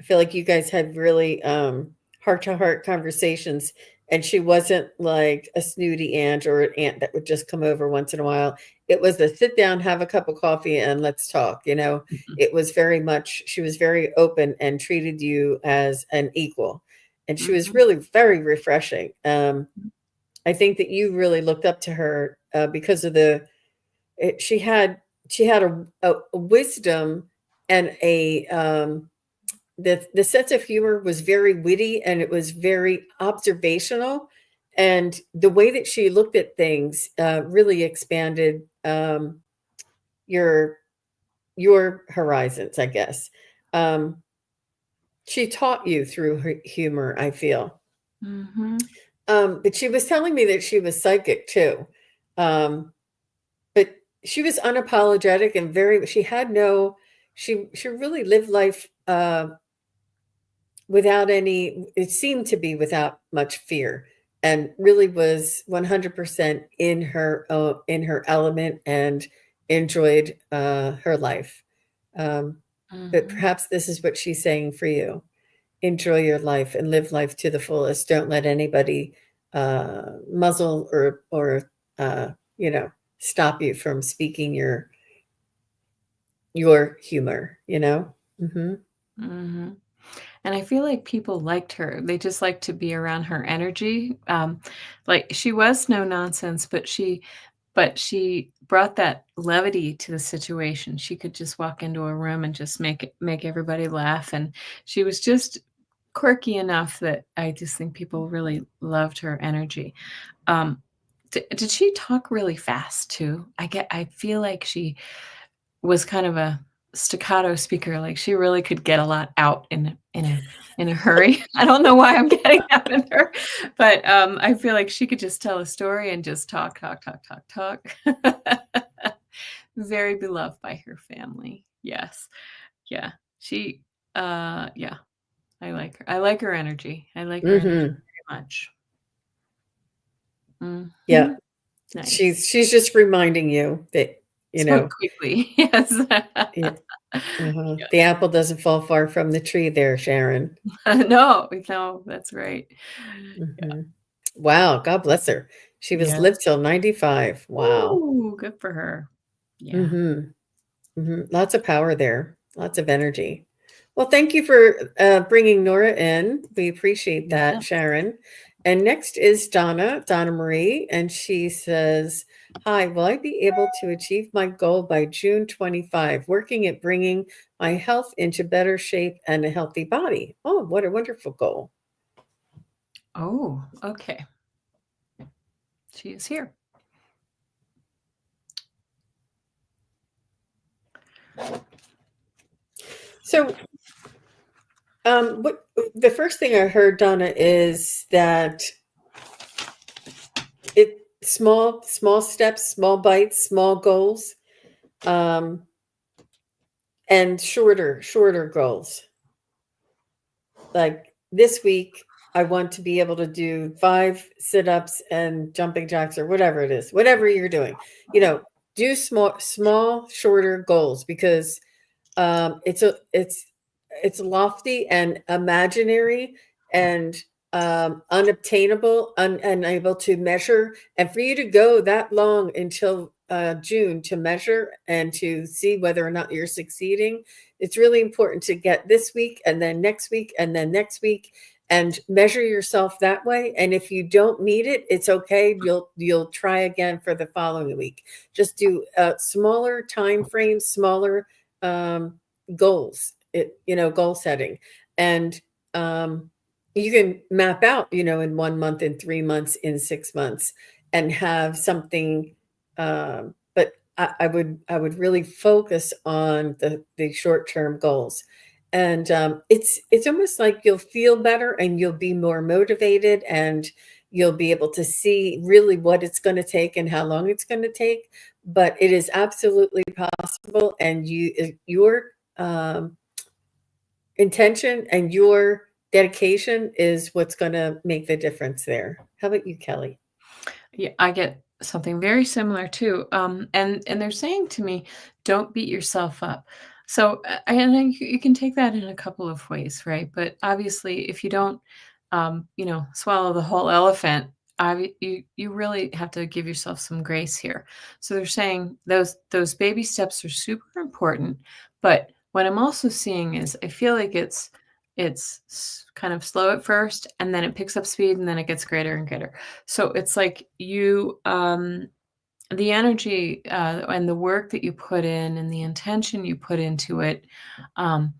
I feel like you guys had really heart to heart conversations, and she wasn't like a snooty aunt or an aunt that would just come over once in a while. It was a sit down, have a cup of coffee, and let's talk. Mhm. It was very much, she was very open and treated you as an equal. And she was Mhm. really very refreshing. I think that you really looked up to her because of she had a wisdom and the sense of humor was very witty, and it was very observational, and the way that she looked at things really expanded your horizons, I guess. She taught you through her humor, I feel. Mhm. But she was telling me that she was psychic too. But she was unapologetic and she had no, she really lived life without any, it seemed to be without much fear, and really was 100% in her element, and enjoyed her life. Um, but Mhm. perhaps this is what she's saying for you. Enjoy your life and live life to the fullest. Don't let anybody muzzle or you know, stop you from speaking your humor, you know? Hmm. Mhm. And I feel like people liked her. They just liked to be around her energy. Like she was no nonsense, but she brought that levity to the situation. She could just walk into a room and just make everybody laugh, and she was just quirky enough that I just think people really loved her energy. Um, did she talk really fast too? I feel like she was kind of a staccato speaker, like, she really could get a lot out in a hurry. I don't know why I'm getting that with her, but, I feel like she could just tell a story and just talk, talk, talk, talk, talk. Very beloved by her family. Yes. Yeah. She, yeah, I like her. I like her energy. I like her energy Hmm. very much. Yeah. Mhm. Nice. She's just reminding you that, you Spoke know, quickly. Yes. yeah, the apple doesn't fall far from the tree there, Sharon. No, no, that's right. Yeah. Hmm. Wow, God bless her. She was Yeah. lived till 95. Wow. Ooh, good for her. Yeah. Hmm. Hmm. Lots of power there. Lots of energy. Well, thank you for bringing Nora in. We appreciate that, Yeah. Sharon. And next is Donna Marie, and she says, "Hi, will I be able to achieve my goal by June 25, working at bringing my health into better shape and a healthy body?" Oh, what a wonderful goal. Oh, okay. She is here. So, what the first thing I heard, Donna, is that it small steps, small bites, small goals, um, and shorter goals. Like this week, I want to be able to do 5 sit-ups and jumping jacks or whatever it is, whatever you're doing. You know, do small, shorter goals, because it's lofty and imaginary and unobtainable, unable to measure. And for you to go that long until June to measure and to see whether or not you're succeeding, it's really important to get this week and then next week and then next week and measure yourself that way. And if you don't meet it, it's okay. You'll try again for the following week. Just do smaller time frames, smaller um, goals, goal setting. And um, you can map out, in 1 month, in 3 months, in 6 months, and have something. But I would really focus on the short term goals. And it's almost like you'll feel better and you'll be more motivated, and you'll be able to see really what it's going to take and how long it's going to take. But it is absolutely possible, and your intention and your dedication is what's going to make the difference there. How about you, Kelly? Yeah, I get something very similar too. And they're saying to me, "Don't beat yourself up." So, and then you can take that in a couple of ways, right? But obviously, if you don't, swallow the whole elephant, you really have to give yourself some grace here. So they're saying those baby steps are super important. But what I'm also seeing is I feel like it's kind of slow at first, and then it picks up speed, and then it gets greater and greater. So it's like the energy and the work that you put in and the intention you put into it um,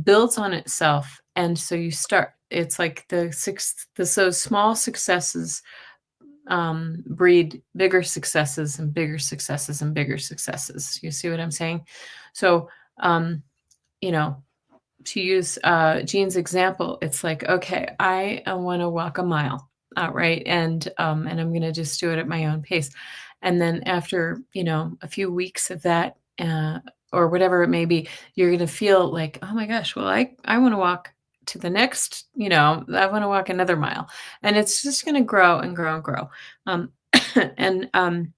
builds on itself. And so you start it's like those small successes breed bigger successes and bigger successes and bigger successes. You see what I'm saying? So, you know, to use Jean's example, it's like, okay, I want to walk a mile outright, and I'm going to just do it at my own pace. And then after a few weeks of that, or whatever it may be, you're going to feel like, oh my gosh, well, I want to walk to the next, I want to walk another mile, and it's just going to grow and grow and grow. Um, and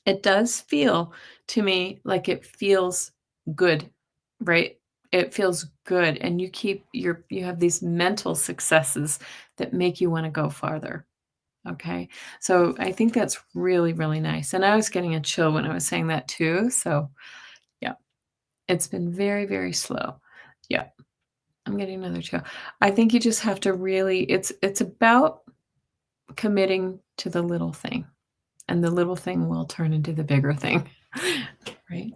it does feel to me like it feels good, right? It feels good, and you have these mental successes that make you wanna go farther, okay? So, I think that's really, really nice, and I was getting a chill when I was saying that too, so, yeah. It's been very, very slow. Yeah, I'm getting another chill. I think you just have to really it's about committing to the little thing, and the little thing will turn into the bigger thing, right?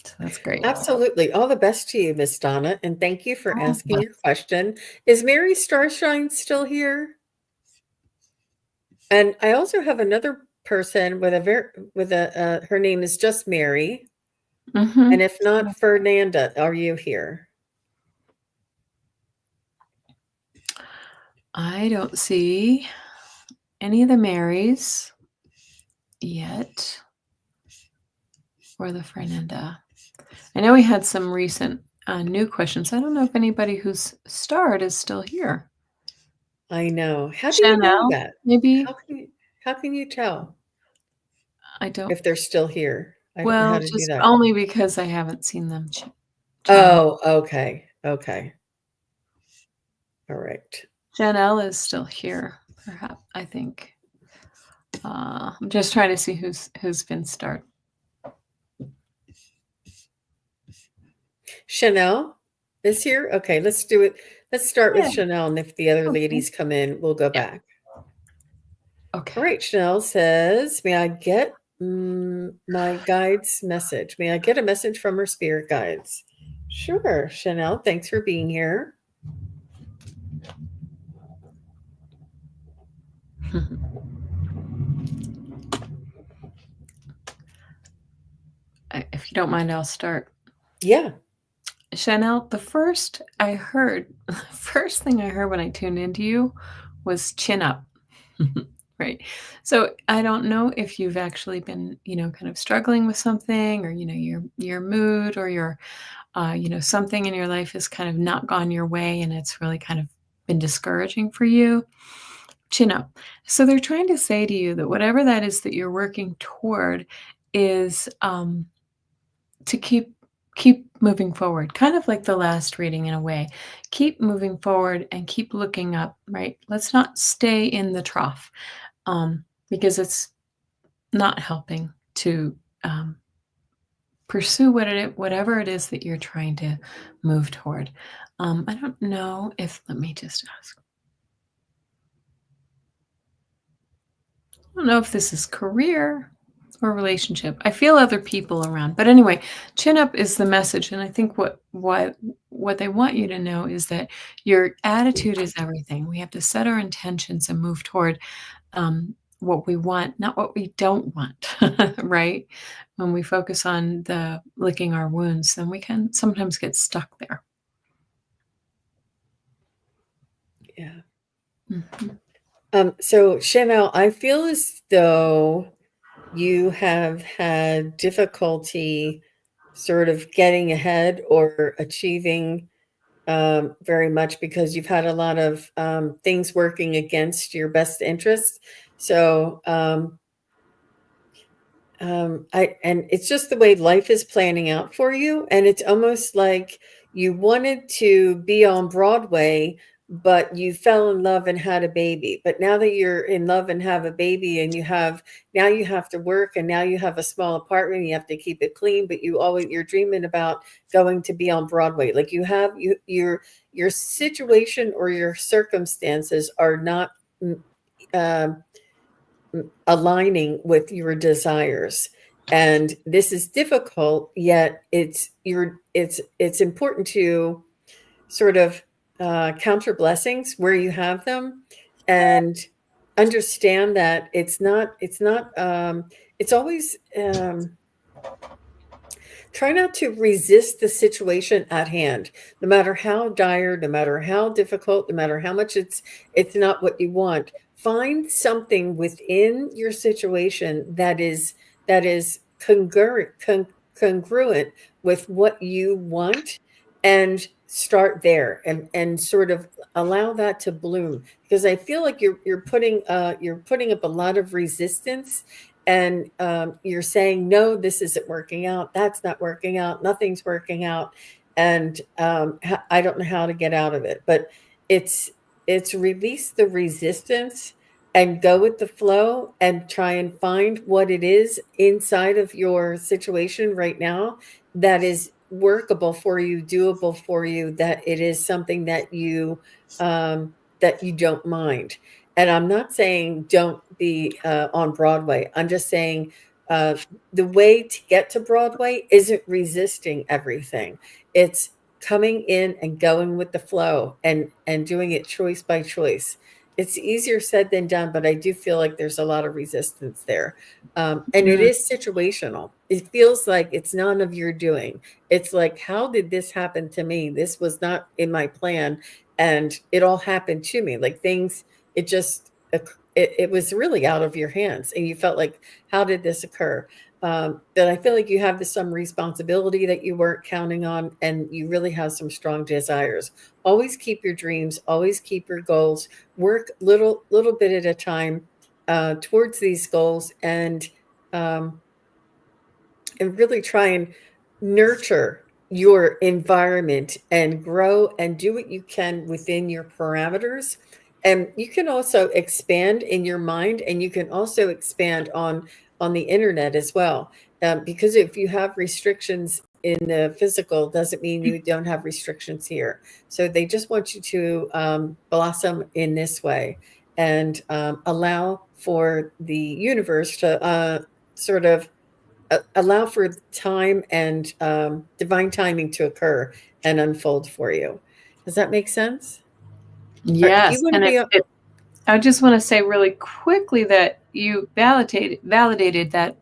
So that's great. Absolutely. All the best to you, Miss Donna, and thank you for Oh, asking your question. Is Mary Starshine still here? And I also have another person her name is just Mary, and mhm. if not, Fernanda, are you here? I don't see any of the Marys yet, or the Fernanda. I know we had some recent, new questions. I don't know if anybody who's starred is still here. I know. How do you know Chanel, that? maybe? How can you tell I don't if they're still here? I don't know how well, to do just that. only because I haven't seen them chime in. Oh, okay. Okay. All right. Janelle is still here, perhaps, I think. I'm just trying to see who's been starred. Chanel is here? Okay, let's do it. Let's start with Yeah, Chanel, and if the other okay. ladies come in, we'll go Yeah, back. All okay. right, Chanel says, "May I get my guide's message? May I get a message from her spirit guides?" Sure, Chanel. Thanks for being here. If you don't mind, I'll start. Yeah. Chanel, the first thing I heard when I tuned into you was chin up. Right. So I don't know if you've actually been, kind of struggling with something, or, your mood, or something in your life has kind of not gone your way, and it's really kind of been discouraging for you. Chin up. So they're trying to say to you that whatever that is that you're working toward is, to keep moving forward, kind of like the last reading in a way. Keep moving forward and keep looking up, right? Let's not stay in the trough, because it's not helping to, pursue whatever it is that you're trying to move toward. I don't know if let me just ask. I don't know if this is career or relationship. I feel other people around. But anyway, chin up is the message. And I think what they want you to know is that your attitude is everything. We have to set our intentions and move toward, what we want, not what we don't want, right? When we focus on the licking our wounds, then we can sometimes get stuck there. Yeah. Mhm. So Chanel, I feel as though you have had difficulty sort of getting ahead or achieving very much because you've had a lot of things working against your best interests. So and it's just the way life is planning out for you. And it's almost like you wanted to be on Broadway, but you fell in love and had a baby. But now that you're in love and have a baby and now you have to work, and now you have a small apartment, and you have to keep it clean, but you're dreaming about going to be on Broadway. Like your situation or your circumstances are not mm, um, aligning with your desires, and this is difficult, yet it's important to sort of counter blessings where you have them, and understand that it's always, try not to resist the situation at hand, no matter how dire, no matter how difficult, no matter how much it's not what you want. Find something within your situation that is congruent with what you want, and start there, and sort of allow that to bloom, because I feel like you're putting up a lot of resistance, and you're saying, no, this isn't working out, that's not working out, nothing's working out, and I don't know how to get out of it. But it's it's release the resistance and go with the flow, and try and find what it is inside of your situation right now that is workable for you, doable for you, that it is something that you don't mind. And I'm not saying don't be on Broadway. I'm just saying the way to get to Broadway isn't resisting everything. It's coming in and going with the flow, and doing it choice by choice. It's easier said than done, but I do feel like there's a lot of resistance there. And it Mm, is situational. It feels like it's none of your doing. It's like, how did this happen to me? This was not in my plan. And it all happened to me. Like things, it just, it was really out of your hands. And you felt like, how did this occur? That I feel like you have some responsibility that you weren't counting on, and you really have some strong desires. Always keep your dreams, always keep your goals, work little bit at a time towards these goals, um, and really try and nurture your environment and grow and do what you can within your parameters. And you can also expand in your mind, and you can also expand on the internet as well. Because if you have restrictions in the physical, doesn't mean you don't have restrictions here. So they just want you to blossom in this way, and allow for the universe to sort of allow for time and divine timing to occur and unfold for you. Does that make sense? Do you yes, want to and be? I just want to say really quickly that you validated that,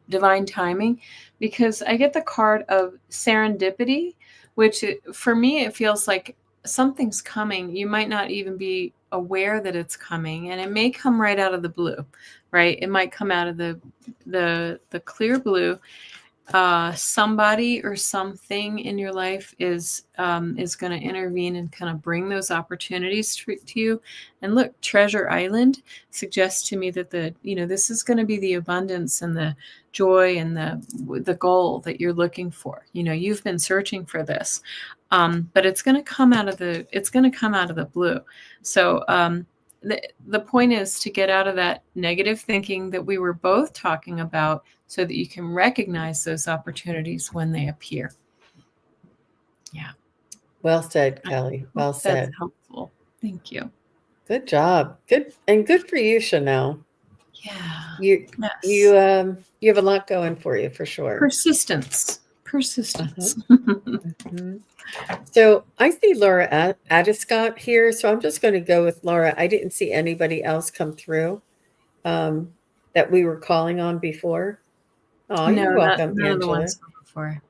divine timing, because I get the card of serendipity, which for me it feels like something's coming. You might not even be aware that it's coming, and it may come right out of the blue, right? It might come out of the clear blue. Somebody or something in your life is going to intervene and kind of bring those opportunities to you. And look, Treasure Island suggests to me that this is going to be the abundance and the joy and the goal that you're looking for. You've been searching for this, but it's going to come out of the blue. So the point is to get out of that negative thinking that we were both talking about, so that you can recognize those opportunities when they appear. Yeah. Well said, I Kelly. hope Well that's said. helpful. Thank you. Good job. Good for you, Chanel. Yeah. You Yes. you have a lot going for you for sure. Persistence. Uh-huh. Persistence. Mhm. So I see Laura Adescott here, so I'm just going to go with Laura. I didn't see anybody else come through um, that we were calling on before. Oh, No, you're not welcome, none of the Angela. ones from before.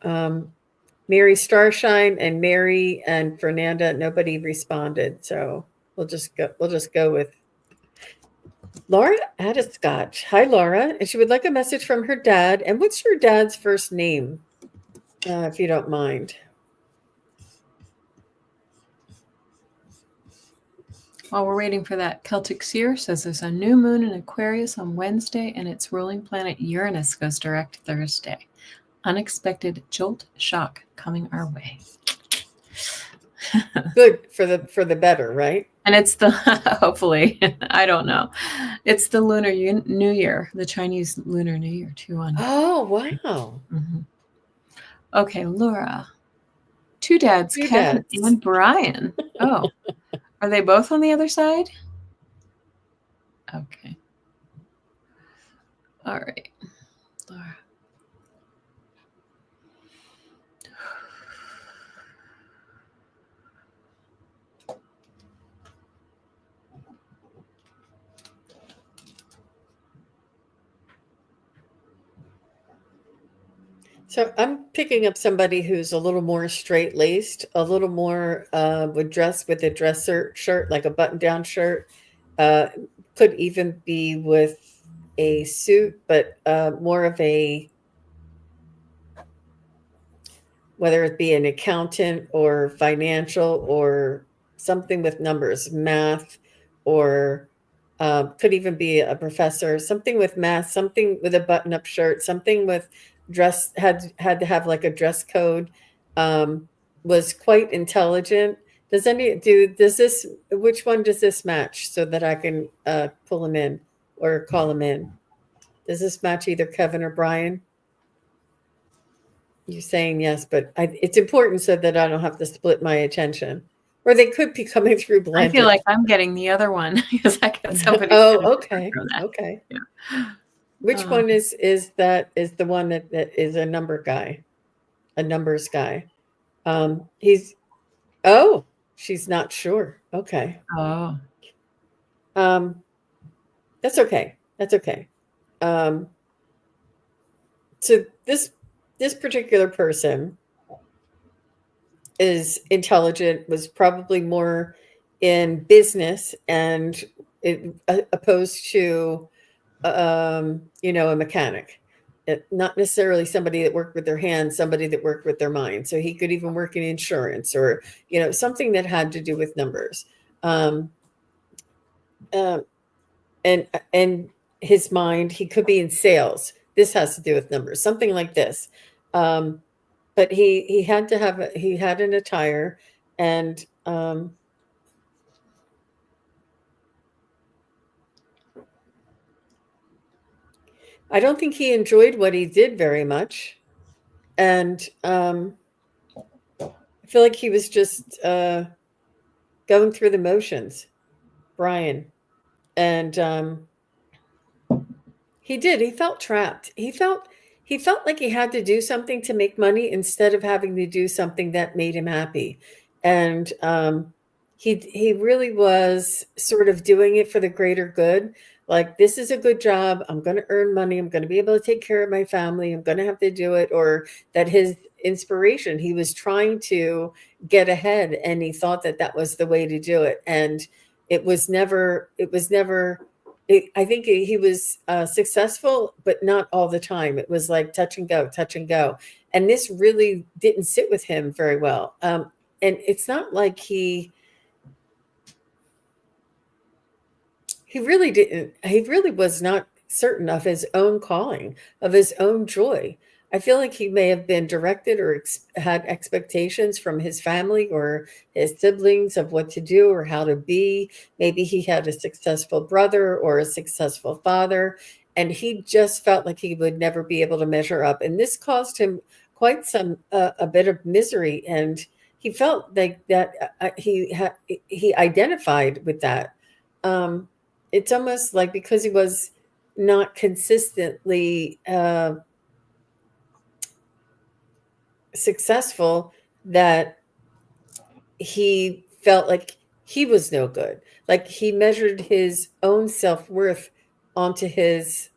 Um, Mary Starshine and Mary and Fernanda, nobody responded, so we'll just go with Laura Adescott. Hi, Laura, and she would like a message from her dad. And what's your dad's first name, if you don't mind? While we're waiting for that, Celtic Seer says there's a new moon in Aquarius on Wednesday, and its ruling planet Uranus goes direct Thursday. Unexpected jolt shock coming our way. Good for the better, right? And it's the hopefully, I don't know. It's the Lunar New Year, the Chinese Lunar New Year too on. Oh, wow. Mhm. Okay, Laura. Two dads, Two Kevin dads. and Brian. Oh, are they both on the other side? Okay. All right. Laura. So I'm picking up somebody who's a little more straight laced, a little more would dress with a shirt, like a button down shirt. Uh, could even be with a suit, but more of a, whether it be an accountant or financial or something with numbers, math, or could even be a professor, something with math, something with a button-up shirt, something with dress, had to have like a dress code, um, was quite intelligent. Does this, which one does this match so that I can pull him in or call him in? Does this match either Kevin or Brian? You're saying yes, but it's important so that I don't have to split my attention. Or they could be coming through I feel like blended. I'm getting the other one because I got somebody Oh, kind of different okay. from that. Okay. Yeah. Which Um, one is that, is the one that is a number guy, a numbers guy? He's, oh, she's not sure. Okay. oh. Um, that's okay. That's okay. Um, so this particular person is intelligent, was probably more in business and opposed to a mechanic. Not necessarily somebody that worked with their hands, somebody that worked with their mind. So he could even work in insurance or something that had to do with numbers. Um, uh, and his mind, he could be in sales. This has to do with numbers, something like this. Um, but he had to have he had an attire, and I don't think he enjoyed what he did very much. And I feel like he was just going through the motions, Brian. And he did. He felt trapped. He felt like he had to do something to make money instead of having to do something that made him happy. And he really was sort of doing it for the greater good. Like, this is a good job. I'm going to earn money. I'm going to be able to take care of my family. I'm going to have to do it. Or that his inspiration, he was trying to get ahead, and he thought that that was the way to do it. And it was never I think he was successful, but not all the time. It was like touch and go, touch and go. And this really didn't sit with him very well. And it's not like he really was not certain of his own calling, of his own joy. I feel like he may have been directed or had expectations from his family or his siblings of what to do or how to be. Maybe he had a successful brother or a successful father, and he just felt like he would never be able to measure up. And this caused him quite a bit of misery. And he felt like that he identified with that. Um, it's almost like because he was not consistently successful, that he felt like he was no good. Like, he measured his own self-worth onto his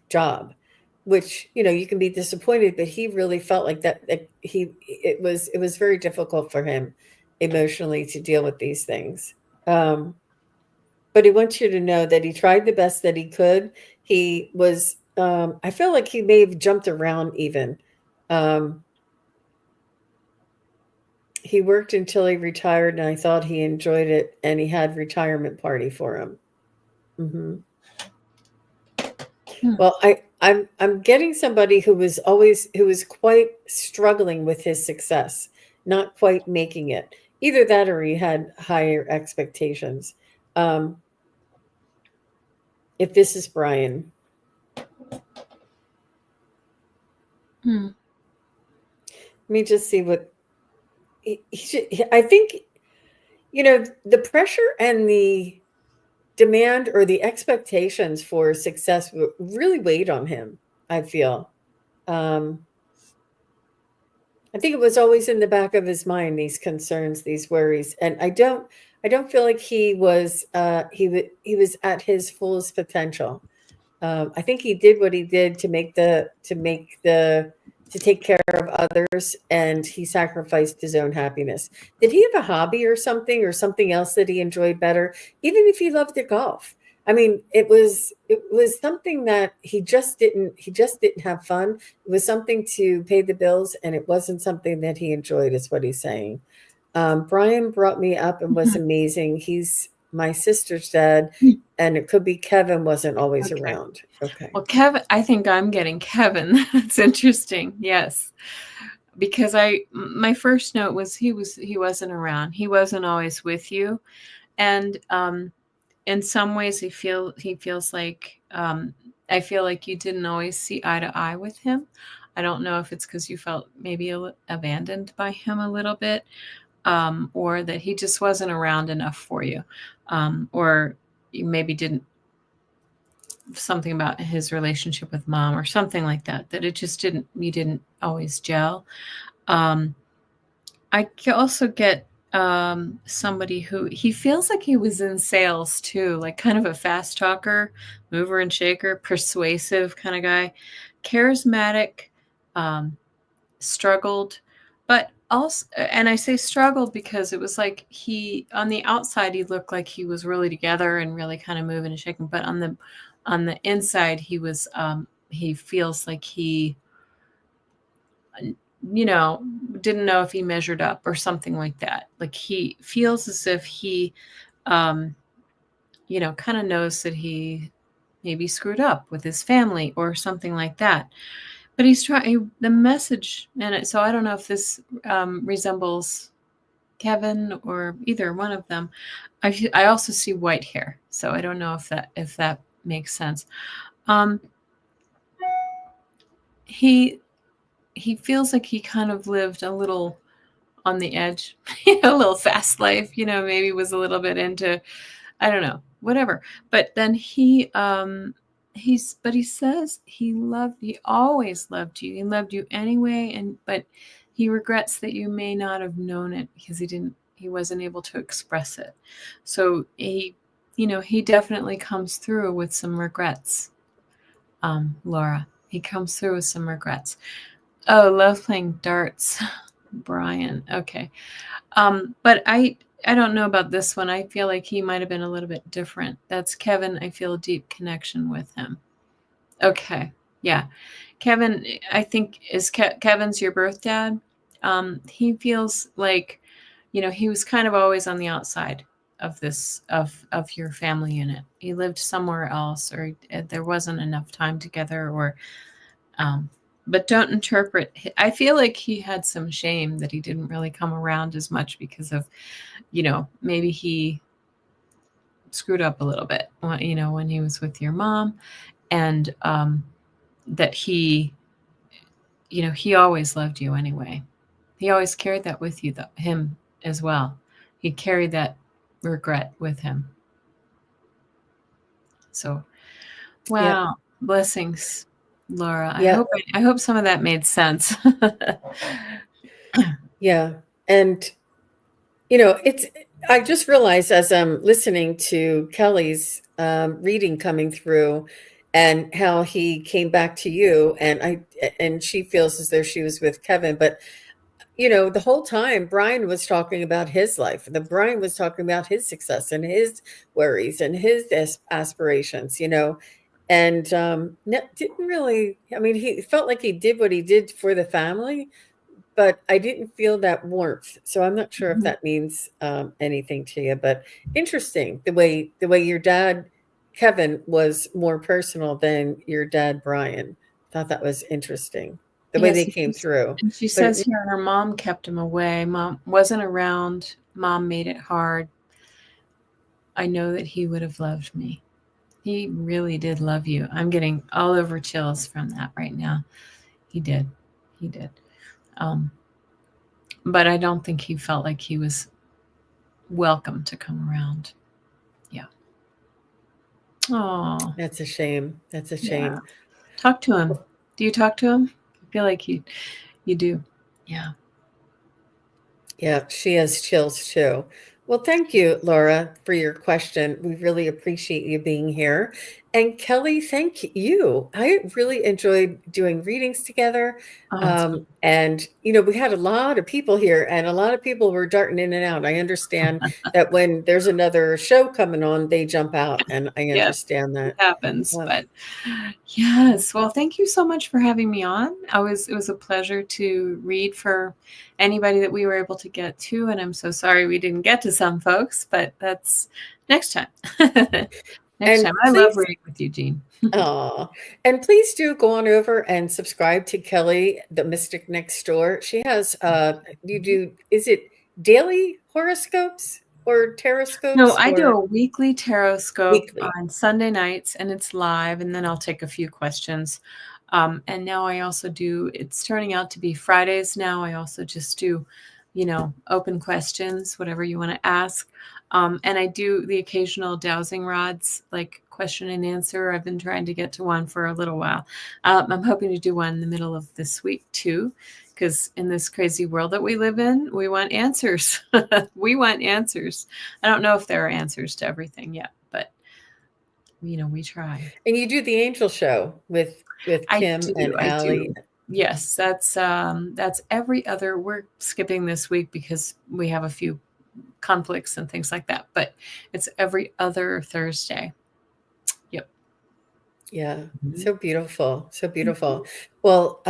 job, which you can be disappointed, but he really felt like that it was very difficult for him emotionally to deal with these things. But he wants you to know that he tried the best that he could. He was, I feel like he may have jumped around even. Um, he worked until he retired, and I thought he enjoyed it, and he had retirement party for him. Hmm. Hmm. Well, I'm getting somebody who was quite struggling with his success, not quite making it. Either that, or he had higher expectations. Um, if this is Brian. Hmm. Let me just see what I think, the pressure and the demand or the expectations for success really weighed on him, I feel. Um, I think it was always in the back of his mind, these concerns, these worries. And I don't feel like he was at his fullest potential. I think he did what he did to take care of others, and he sacrificed his own happiness. Did he have a hobby or something else that he enjoyed better? Even if he loved to golf. I mean, it was something that he just didn't have fun. It was something to pay the bills, and it wasn't something that he enjoyed, is what he's saying. Brian brought me up and was amazing. He's my sister's dad, and it could be Kevin wasn't always Okay. around. Okay. Well, Kevin, I think I'm getting Kevin. That's interesting. Yes. Because my first note was he wasn't around. He wasn't always with you. And in some ways he feels like I feel like you didn't always see eye to eye with him. I don't know if it's because you felt maybe abandoned by him a little bit, or that he just wasn't around enough for you, or you maybe didn't something about his relationship with mom or something like that, that it just you didn't always gel. I also get somebody who he feels like he was in sales too, like kind of a fast talker, mover and shaker, persuasive kind of guy, charismatic, struggled, but also, and I say struggled because it was like he, on the outside, he looked like he was really together and really kind of moving and shaking, but on the inside, he feels like he, didn't know if he measured up or something like that. Like he feels as if he, kind of knows that he maybe screwed up with his family or something like that. But he's trying the message, and so I don't know if this resembles Kevin or either one of them. I also see white hair, so I don't know if that makes sense. He feels like he kind of lived a little on the edge, a little fast life, maybe was a little bit into, I don't know, whatever. But then but he says he always loved you. He loved you anyway. But he regrets that you may not have known it because he wasn't able to express it. So he definitely comes through with some regrets. Laura, he comes through with some regrets. Oh, love playing darts. Brian. Okay. But I don't know about this one. I feel like he might have been a little bit different. That's Kevin. I feel a deep connection with him. Okay. Yeah. Kevin, I think Kevin's your birth dad. He feels like, he was kind of always on the outside of this, of your family unit. He lived somewhere else, or there wasn't enough time together, or, but don't interpret. I feel like he had some shame that he didn't really come around as much because of, maybe he screwed up a little bit, when he was with your mom, and that he always loved you anyway. He always carried that with you, him as well. He carried that regret with him. So, wow, blessings, Laura. I hope some of that made sense. Yeah. And, I just realized as I'm listening to Kelly's reading coming through and how he came back to you, and she feels as though she was with Kevin, but the whole time Brian was talking about his life. Brian was talking about his success and his worries and his aspirations, and didn't really. I mean, he felt like he did what he did for the family, but I didn't feel that warmth. So I'm not sure if that means anything to you. But interesting the way your dad Kevin was more personal than your dad Brian. Thought that was interesting the way Yes, they came through. and she But says here her mom kept him away. Mom wasn't around. Mom made it hard. I know that he would have loved me. He really did love you. I'm getting all over chills from that right now. He did. He did. But I don't think he felt like he was welcome to come around. Yeah. Oh, that's a shame. That's a shame. yeah. Talk to him. Do you talk to him? I feel like you do. Yeah. Yeah, she has chills too. Well, thank you, Laura, for your question. We really appreciate you being here. And Kelly, thank you. I really enjoyed doing readings together. Awesome. And, you know, we had a lot of people here and a lot of people were darting in and out. I understand that when there's another show coming on, they jump out, and I Yes, understand it that. happens, Uh, but yes. Well, thank you so much for having me on. It was a pleasure to read for anybody that we were able to get to, and I'm so sorry we didn't get to some folks, but that's next time. Next and time. I love please, reading with you, Jean. and please do go on over and subscribe to Kelly, the Mystic Next Door. She has, you do, is it daily horoscopes or No, taroscopes I do or a weekly tarot scope weekly? on Sunday nights, and it's live, and then I'll take a few questions. And now I also do, it's turning out to be Fridays now. I also just do, open questions, whatever you want to ask. And I do the occasional dowsing rods, like question and answer. I've been trying to get to one for a little while. I'm hoping to do one in the middle of this week too, because in this crazy world that we live in, we want answers. We want answers. I don't know if there are answers to everything yet, but we try. And you do the angel show with I Kim do. and I Allie. do. Yes, that's every other. We're skipping this week because we have a few conflicts and things like that, but it's every other Thursday. Yep. Yeah, Mhm. so beautiful, so beautiful. Well,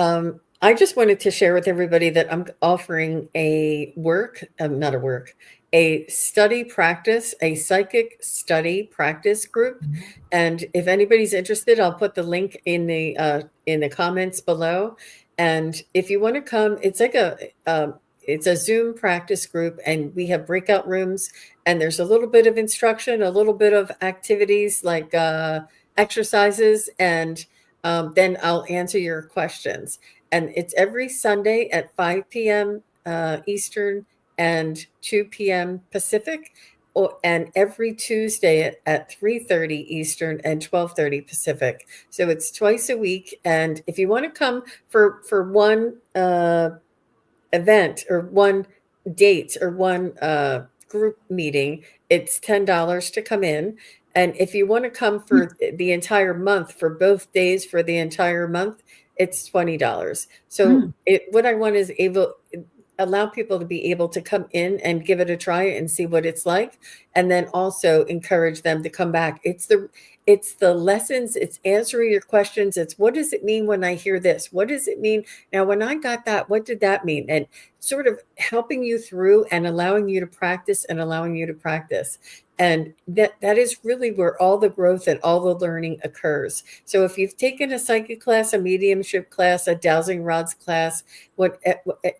I just wanted to share with everybody that I'm offering a work, not a work, a study practice, a psychic study practice group. Mhm. And if anybody's interested, I'll put the link in the comments below. And if you want to come, it's a Zoom practice group, and we have breakout rooms, and there's a little bit of instruction, a little bit of activities like exercises, and then I'll answer your questions. And it's every Sunday at 5 p.m. Eastern and 2 p.m. Pacific, and every Tuesday at 3:30 Eastern and 12:30 Pacific. So it's twice a week. And if you want to come for one event or one date or one group meeting, it's $10 to come in. And if you want to come for the entire month, for both days for the entire month, it's $20. So Mm. what I want is allow people to be able to come in and give it a try and see what it's like, and then also encourage them to come back. It's the lessons, it's answering your questions, it's what does it mean when I hear this, what does it mean now when I got that, what did that mean, and sort of helping you through and allowing you to practice and allowing you to practice. And that is really where all the growth and all the learning occurs. So if you've taken a psychic class, a mediumship class, a dowsing rods class,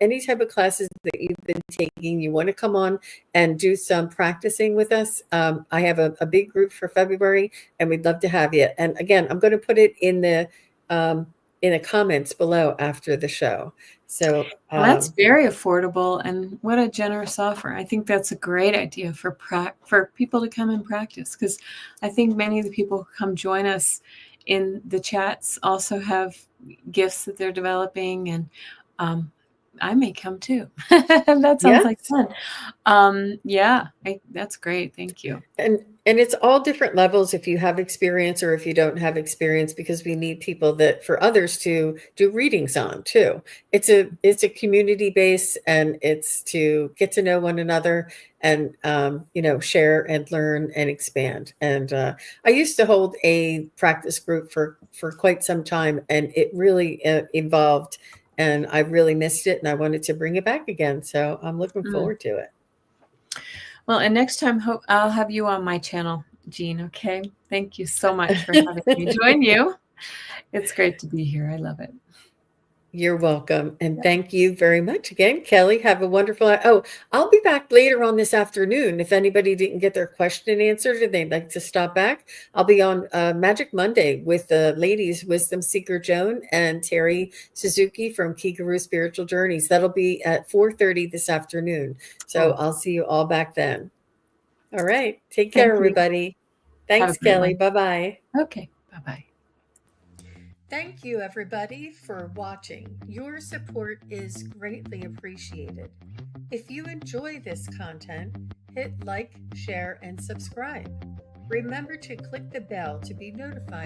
any type of classes that you've been taking, you want to come on and do some practicing with us, I have a big group for February, and we'd love to have you. And again, I'm going to put it in the comments below after the show. So Well, that's very affordable, and what a generous offer. I think that's a great idea for people to come and practice, because I think many of the people who come join us in the chats also have gifts that they're developing, and um, I may come too. That sounds like yes. fun. Yeah, that's great. Thank you. And it's all different levels if you have experience or if you don't have experience, because we need people that for others to do readings on too. It's a community base, and it's to get to know one another, and share and learn and expand. And I used to hold a practice group for quite some time, and it really evolved, and I really missed it, and I wanted to bring it back again. So I'm looking Mm. forward to it. Well, and next time, hope I'll have you on my channel, Jean. Okay. Thank you so much for having me join you. It's great to be here. I love it. You're welcome. And thank you very much again, Kelly. Have a wonderful. Oh, I'll be back later on this afternoon. If anybody didn't get their question answered and they'd like to stop back, I'll be on Magic Monday with the ladies, Wisdom Seeker Joan and Terry Suzuki from Kikaru Spiritual Journeys. That'll be at 4:30 this afternoon. So Cool. I'll see you all back then. All right. Take care, Thank you. everybody. Have a Thanks, great Kelly. one. Bye-bye. Okay. Bye-bye. Thank you, everybody, for watching. Your support is greatly appreciated. If you enjoy this content, hit like, share, and subscribe. Remember to click the bell to be notified